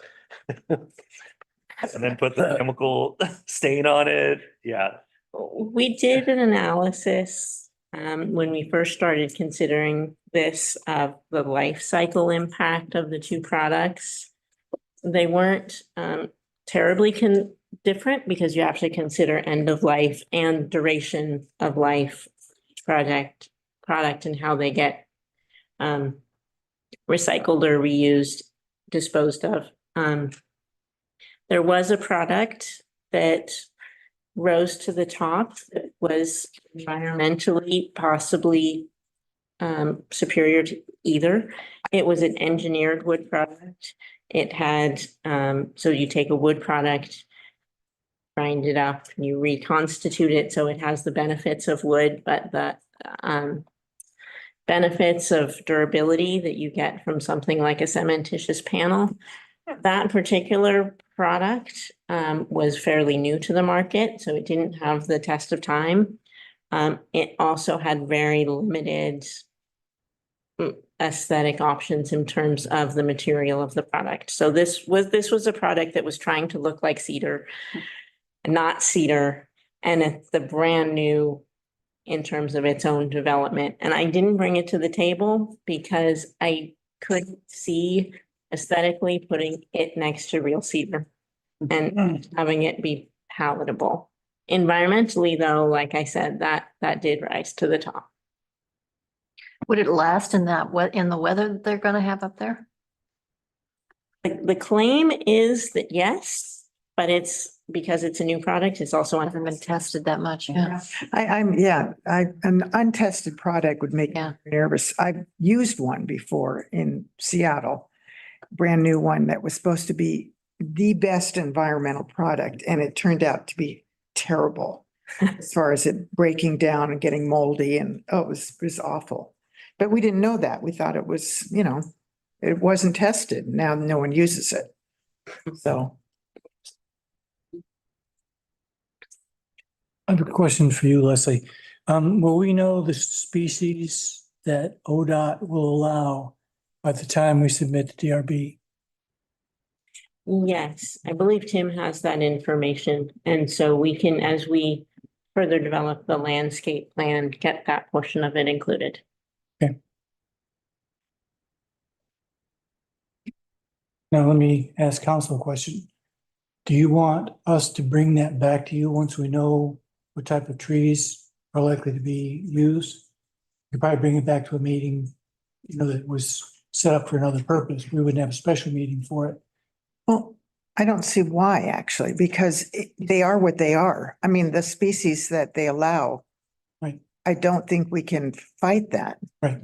And then put the chemical stain on it. Yeah. We did an analysis when we first started considering this of the life cycle impact of the two products. They weren't terribly different because you have to consider end of life and duration of life product and how they get recycled or reused, disposed of. There was a product that rose to the top that was environmentally possibly superior to either. It was an engineered wood product. It had, so you take a wood product, grind it up, you reconstitute it so it has the benefits of wood, but the benefits of durability that you get from something like a cementitious panel. That particular product was fairly new to the market, so it didn't have the test of time. It also had very limited aesthetic options in terms of the material of the product. So this was a product that was trying to look like cedar, not cedar, and it's the brand new in terms of its own development. And I didn't bring it to the table because I couldn't see aesthetically putting it next to real cedar and having it be palatable. Environmentally, though, like I said, that did rise to the top. Would it last in in the weather that they're gonna have up there? The claim is that yes, but it's because it's a new product, it's also Hasn't been tested that much, yeah. An untested product would make me Yeah. nervous. I've used one before in Seattle, brand new one that was supposed to be the best environmental product, and it turned out to be terrible as far as it breaking down and getting moldy, and it was awful. But we didn't know that. We thought it was, it wasn't tested. Now no one uses it. So. I have a question for you, Leslie. Will we know the species that ODOT will allow by the time we submit to DRB? Yes, I believe Tim has that information. And so we can, as we further develop the landscape plan, get that portion of it included. Now, let me ask council a question. Do you want us to bring that back to you once we know what type of trees are likely to be used? You probably bring it back to a meeting, that was set up for another purpose. We wouldn't have a special meeting for it. Well, I don't see why actually, because they are what they are. I mean, the species that they allow. Right. I don't think we can fight that. Right.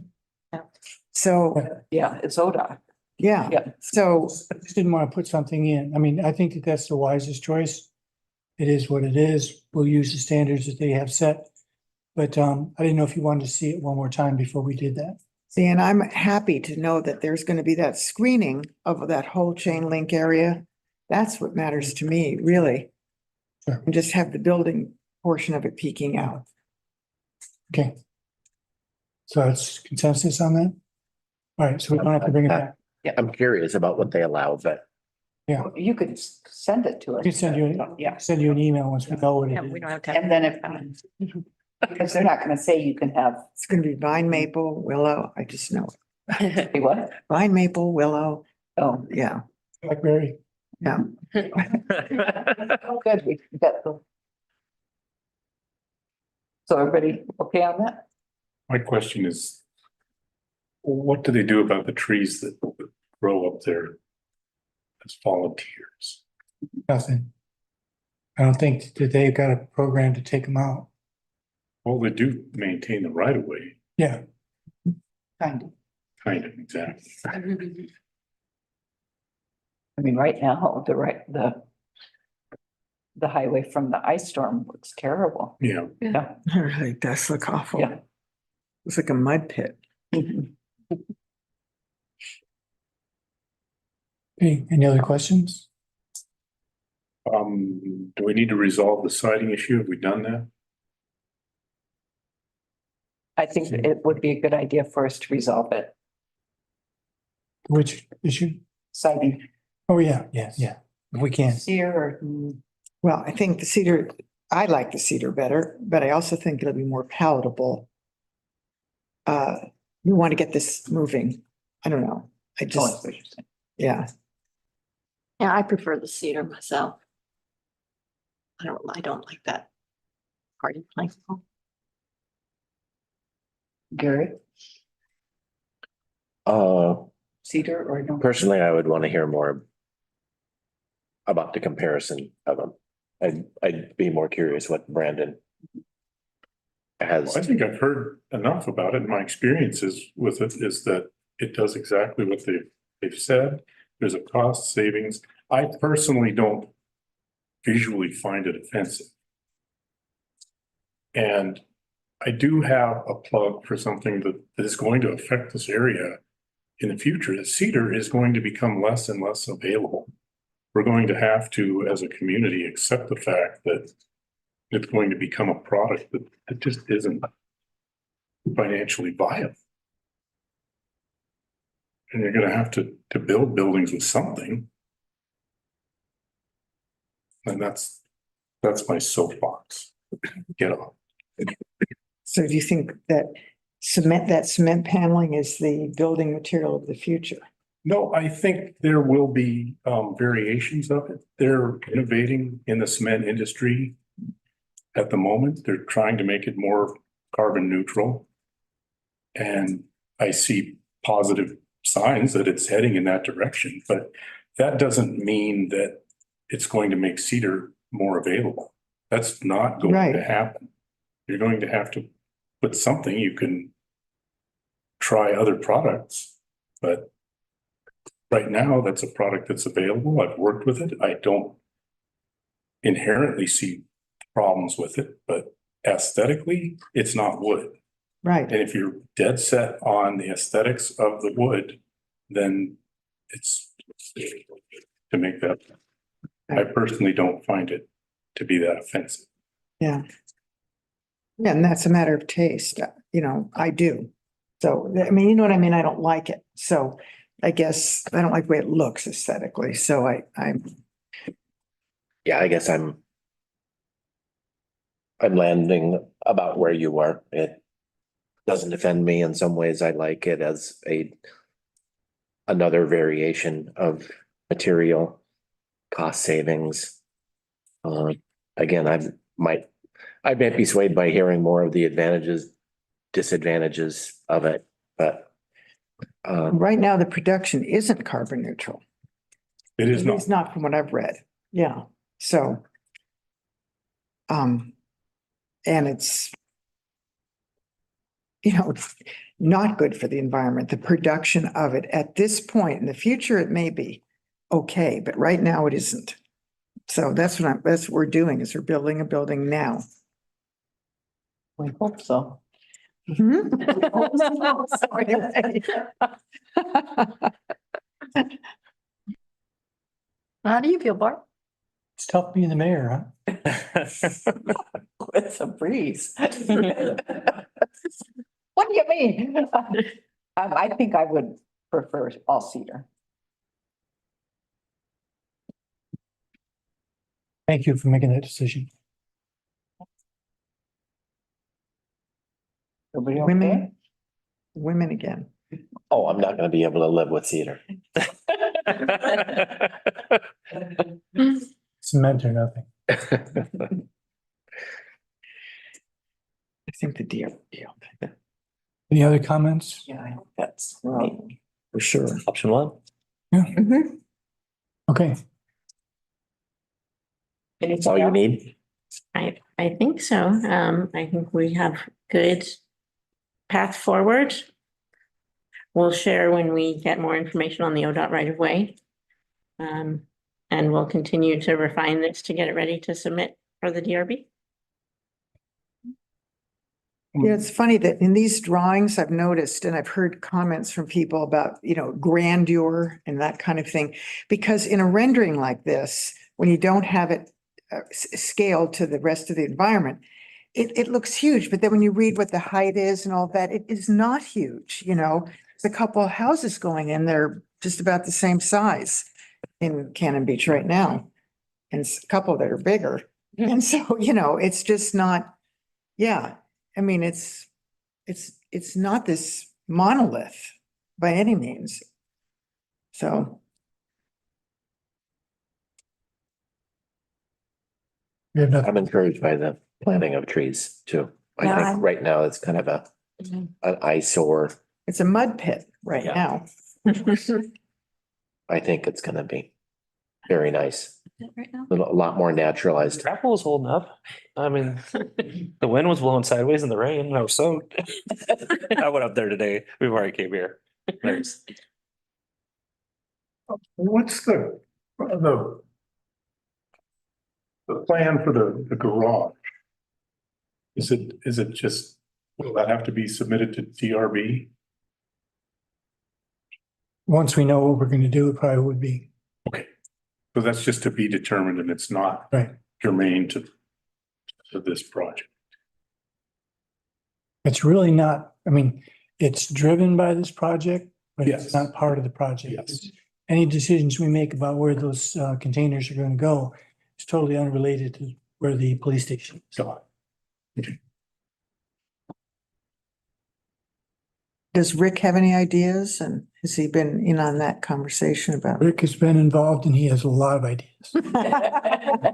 So, Yeah, it's ODOT. yeah, Yeah. so, I just didn't want to put something in. I mean, I think that that's the wisest choice. It is what it is. We'll use the standards that they have set. But I didn't know if you wanted to see it one more time before we did that. see, and I'm happy to know that there's going to be that screening of that whole chain link area. That's what matters to me, really. Sure. And just have the building portion of it peeking out. Okay. So it's consensus on that? All right, so we don't have to bring it back. I'm curious about what they allow, but You could send it to us. We can send you an email once we know what it Yeah, we is. don't have to. And then if, because they're not gonna say you can have, It's going to be vine, maple, willow. I just know. it. say what? Vine, maple, willow. Oh, Yeah, Blackberry. yeah. oh, good, we got the. So everybody okay on that? My question is, what do they do about the trees that grow up there as volunteers? Nothing. I don't think that they've got a program to take them out. Well, they do maintain the right of way, Yeah, Kind of. kind of, exactly. I mean, right now, the highway from the ice storm looks terrible. Yeah, Yeah. It really does look awful. Yeah. It's like a mud pit. okay, any other questions? do we need to resolve the siding issue? Have we done that? I think it would be a good idea for us to resolve it. Which issue? Siding. Oh, yeah, yeah. If we can. Cedar or Well, I think the cedar, I like the cedar better, but I also think it'll be more palatable. We want to get this moving. I don't know. I oh, just, that's what you're saying. yeah. Yeah, I prefer the cedar myself. I don't like that hardy plank. Gary, cedar or no? Personally, I would want to hear more about the comparison of them. I'd be more curious what Brandon has. I think I've heard enough about it. My experiences with it is that it does exactly what they've said. There's a cost savings. I personally don't visually find it offensive. And I do have a plug for something that is going to affect this area in the future. The cedar is going to become less and less available. We're going to have to, as a community, accept the fact that it's going to become a product that just isn't financially viable. And you're going to have to build buildings with something. And that's my soapbox. Get off. So do you think that cement paneling is the building material of the future? No, I think there will be variations of it. They're innovating in the cement industry at the moment. They're trying to make it more carbon neutral. And I see positive signs that it's heading in that direction, but that doesn't mean that it's going to make cedar more available. That's not going Right. to happen. You're going to have to put something, you can try other products, but right now that's a product that's available. I've worked with it. I don't inherently see problems with it, but aesthetically, it's not wood. Right. And if you're dead set on the aesthetics of the wood, then it's to make that. I personally don't find it to be that offensive. Yeah. Yeah, and that's a matter of taste, I do. So, I mean, you know what I mean? I don't like it. So I guess I don't like the way it looks aesthetically. So I'm Yeah, I guess I'm landing about where you are. It doesn't offend me. In some ways, I like it as another variation of material cost savings. Again, I might be swayed by hearing more of the advantages, disadvantages of it, but right now, the production isn't carbon neutral. It is not. It's not from what I've read. Yeah, so. And it's. It's not good for the environment, the production of it at this point. In the future, it may be okay, but right now it isn't. So that's what we're doing is we're building a building now. We hope so. Sorry. How do you feel, Barb? It's tough being the mayor, huh? It's a breeze. What do you mean? I think I would prefer all cedar. Thank you for making that decision. Everybody okay? Women again. oh, I'm not gonna be able to live with cedar. Cement or nothing. I think the deal. Any other comments? Yeah, I hope that's right. For sure. Option one. Yeah, Mhm. okay. That's all you need. I think so. I think we have good path forward. We'll share when we get more information on the ODOT right of way. And we'll continue to refine this to get it ready to submit for the DRB. Yeah, it's funny that in these drawings, I've noticed, and I've heard comments from people about, grandeur and that kind of thing. Because in a rendering like this, when you don't have it scaled to the rest of the environment, it looks huge, but then when you read what the height is and all that, it is not huge, you know? There's a couple of houses going in, they're just about the same size in Cannon Beach right now. And a couple that are bigger. And so, you know, it's just not, yeah, I mean, it's not this monolith by any means. So, We have nothing. I'm encouraged by the planting of trees too. I Yeah, think I'm- right now it's kind of an eyesore. it's a mud pit right Yeah. now. I think it's gonna be very nice, Right now? a lot more naturalized. Gravel was holding up. I mean, the wind was blowing sideways in the rain. and I was soaked. I went up there today before I came here. There's, What's the plan for the garage? Is it just, will that have to be submitted to DRB? Once we know what we're gonna do, it probably would be, Okay, so that's just to be determined and it's not right. germane to this project. It's really not, I mean, it's driven by this project, but it's Yes. not part of the project. Yes. Any decisions we make about where those containers are gonna go is totally unrelated to where the police station is. Got it. Does Rick have any ideas? And has he been in on that conversation about? Rick has been involved and he has a lot of ideas.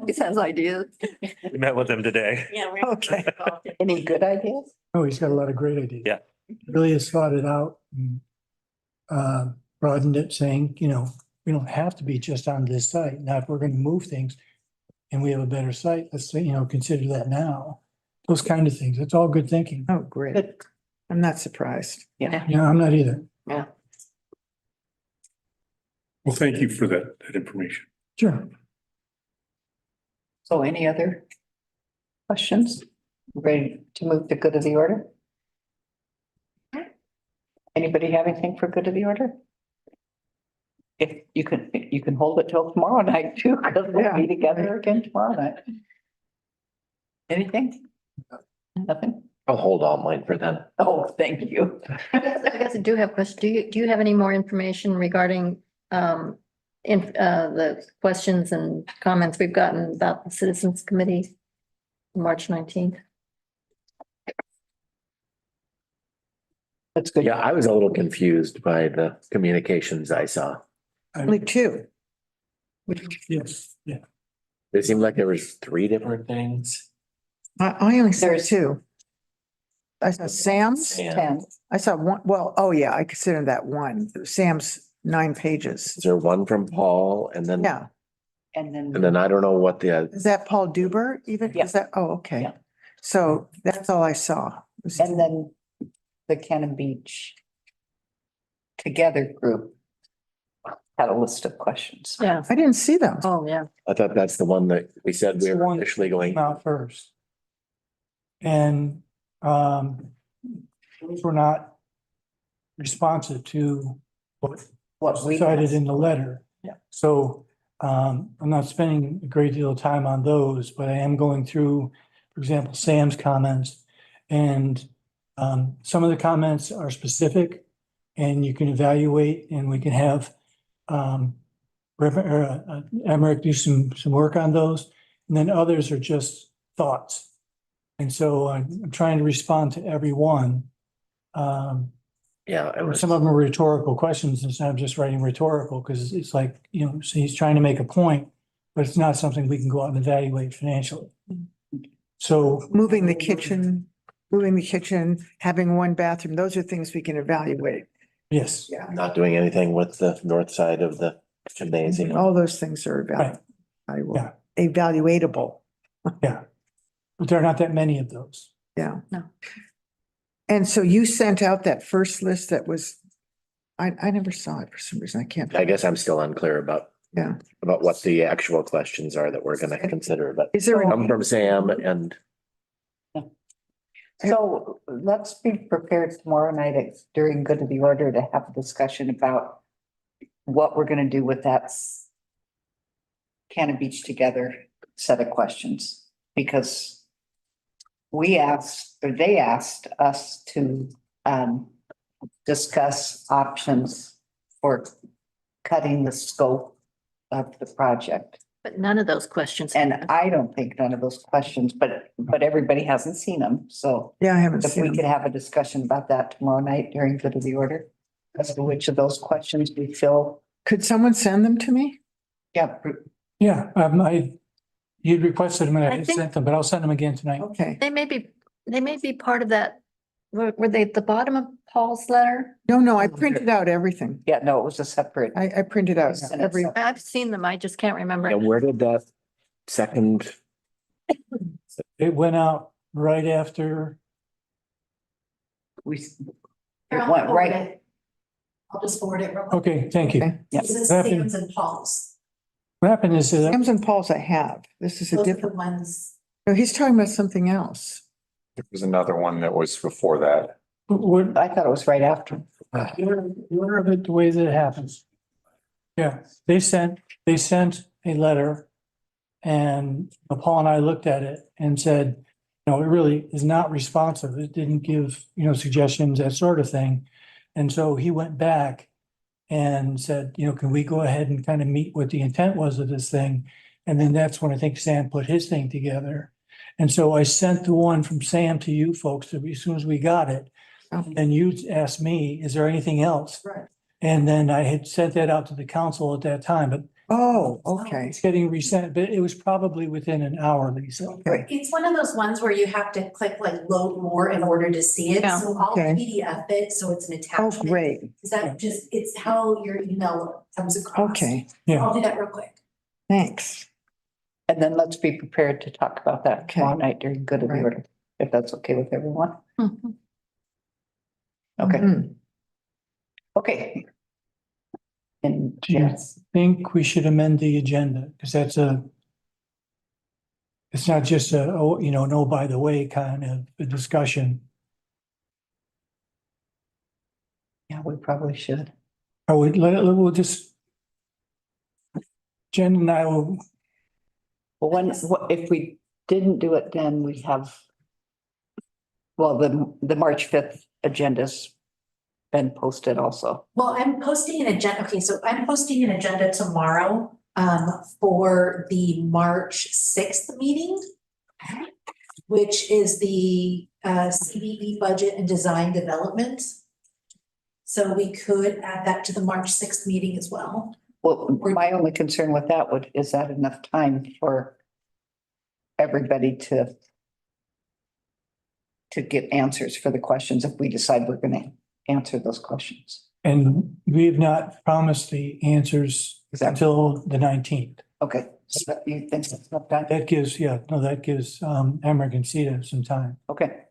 He has ideas. we met with him today. Yeah. Okay. Any good ideas? Oh, he's got a lot of great ideas. Yeah. Really has thought it out and broadened it, saying, you know, we don't have to be just on this site. Now, if we're gonna move things and we have a better site, let's say, you know, consider that now. Those kind of things. It's all good thinking. Oh, great. Good. I'm not surprised. Yeah. Yeah, I'm not either. Yeah. Well, thank you for that information. Sure. So any other questions? Ready to move to good of the order? Anybody have anything for good of the order? If you can hold it till tomorrow night too, because we'll Yeah. be together again tomorrow night. Anything? Nothing? I'll hold all mine for then. Oh, thank you. I guess I do have a question. Do you have any more information regarding the questions and comments we've gotten about the Citizens Committee? March 19th. That's good. Yeah, I was a little confused by the communications I saw. Only two. Yes, yeah. It seemed like there was 3 different things. I only saw There's- two. I saw Sam's. And 10. I saw one, well, oh yeah, I consider that one. Sam's 9 pages. is there one from Paul and then, Yeah. And and then, then I don't know what the, Is that Paul Duber even? Yeah. Is that, oh, okay. Yeah. So that's all I saw. Was- and then the Cannon Beach Together group had a list of questions. Yeah. I didn't see them. Oh, yeah. I thought that's the one that we said It's we the were one that initially going. Came out first. And those were not responsive to what What we cited in the letter. Yeah. So I'm not spending a great deal of time on those, but I am going through, for example, Sam's comments. And some of the comments are specific and you can evaluate and we can have Emmerich do some work on those. And then others are just thoughts. And so I'm trying to respond to every one. Yeah, it was, Some of them are rhetorical questions instead of just writing rhetorical, because it's like, you know, so he's trying to make a point, but it's not something we can go out and evaluate financially. So, Moving the kitchen, having one bathroom, those are things we can evaluate. yes, Yeah. not doing anything with the north side of the gymnasium. All those things are Yeah. evaluatable. yeah. But there are not that many of those. Yeah. No. And so you sent out that first list that was, I never saw it for some reason. I can't. I guess I'm still unclear about Yeah. about what the actual questions are that we're gonna consider, but Is there, come from Sam and So let's be prepared tomorrow night during good of the order to have a discussion about what we're gonna do with that Cannon Beach Together set of questions, because we asked, or they asked us to discuss options for cutting the scope of the project. But none of those questions. And I don't think none of those questions, but everybody hasn't seen them, so Yeah, I haven't if we seen could them. have a discussion about that tomorrow night during good of the order. As to which of those questions we feel, Could someone send them to me? yeah, Yeah, you'd requested them and I I think- sent them, but I'll send them again tonight. Okay. They may be part of that. Were they at the bottom of Paul's letter? No, I printed out everything. yeah, no, it was a separate. I printed out every, I've seen them. I just can't remember. And where did that second, It went out right after, We, it Here, I'll went forward right, it. I'll just forward it real quick. okay, thank you. Okay. yeah, This is What happened? Sam's and Paul's. What happened is that, Sam's and Paul's I have. This is a Those are the different, ones. no, he's talking about something else. There was another one that was before that. what, I thought it was right after. the order of it, the way that it happens. Yeah, they sent a letter and Paul and I looked at it and said, no, it really is not responsive. It didn't give, suggestions, that sort of thing. And so he went back and said, can we go ahead and kind of meet what the intent was of this thing? And then that's when I think Sam put his thing together. And so I sent the one from Sam to you folks as soon as we got it. And you asked me, is there anything else? Right. And then I had sent that out to the council at that time, but Oh, okay. it's getting resent, but it was probably within an hour, Lisa. Okay. It's one of those ones where you have to click like load more in order to see it. Yeah. So I'll Okay. PDF it, so it's an Oh, attachment. great. Is that just, it's how your email comes across. Okay, Yeah, I'll do that real quick. thanks. And then let's be prepared to talk about that Okay. tomorrow night during good of the Right. order, if that's okay with everyone. Mhm. Okay, Mhm. okay. And Do you yes, think we should amend the agenda? Because it's not just no, by the way, kind of a discussion. yeah, we probably should. Or we'll just, Jen and I will, Well, if we didn't do it, then we have, well, the March 5th agenda's been posted also. Well, I'm posting an agenda. Okay, so I'm posting an agenda tomorrow for the March 6th meeting, which is the CBE budget and design development. So we could add that to the March 6th meeting as well. Well, my only concern with that is that enough time for everybody to get answers for the questions if we decide we're gonna answer those questions. and we've not promised the answers Exactly. until the 19th. Okay, so that you think that's enough time? That gives Emmerich and Ceta some time. Okay,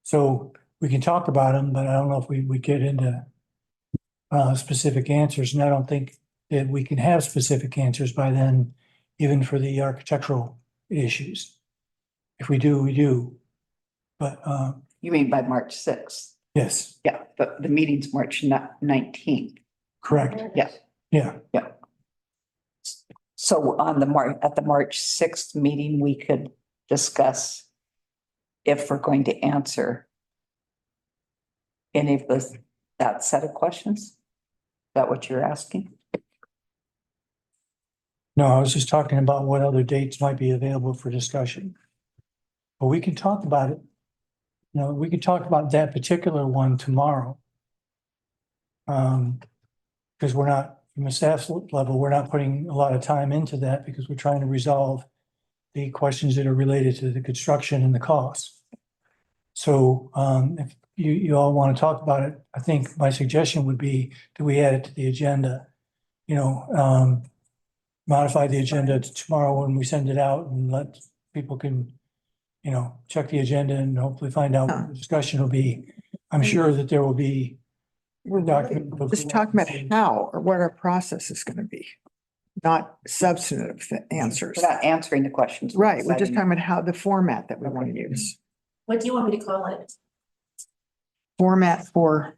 So we can talk about them, but I don't know if we would get into specific answers, and I don't think that we can have specific answers by then, even for the architectural issues. If we do, we do. But you mean by March 6th? yes, Yeah, but the meeting's March 19th. correct. Yeah. Yeah, So on at the March 6th meeting, we could discuss if we're going to answer any of that set of questions? Is that what you're asking? no, I was just talking about what other dates might be available for discussion. But we can talk about it. We can talk about that particular one tomorrow. Because we're not, from a staff level, we're not putting a lot of time into that because we're trying to resolve the questions that are related to the construction and the costs. So if you all want to talk about it, I think my suggestion would be that we add it to the agenda. Modify the agenda to tomorrow when we send it out and let people can, check the agenda and hopefully find out what the discussion will be. I'm sure that there will be. We're just talking about how or what our process is gonna be, not substantive answers. We're not answering the questions. we're Right, we're just deciding. talking about how the format that we want to use. What do you want me to call it? Format for,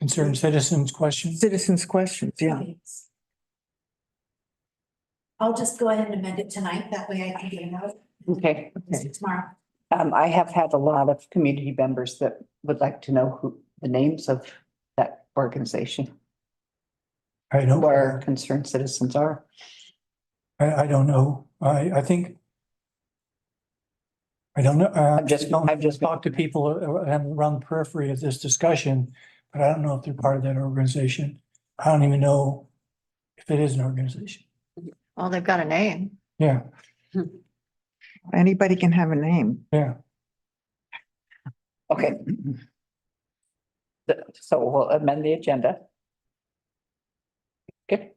Concerned citizens questions. citizens' questions, yeah. I'll just go ahead and amend it tonight. That way I can get it out Okay. tomorrow. I have had a lot of community members that would like to know who the names of that organization, I don't, where concerned citizens are. I don't know. I think. I don't know. I've just talked to people around the periphery of this discussion, but I don't know if they're part of that organization. I don't even know if it is an organization. Well, they've got a name. Yeah, Anybody can have a name. yeah. Okay. So we'll amend the agenda. Okay,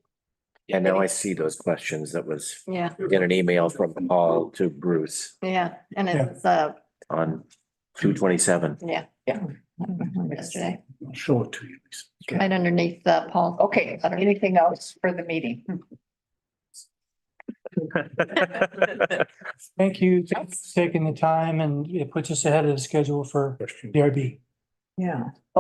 Yeah, now I see those questions that was Yeah, in an email from Paul to Bruce yeah, and Yeah. it's, on 2/27. yeah, yesterday, I'll show it to you. Lisa. right underneath Paul. okay, anything else for the meeting? Thank you for taking the time, and it puts us ahead of the schedule for Question. DRB. Yeah.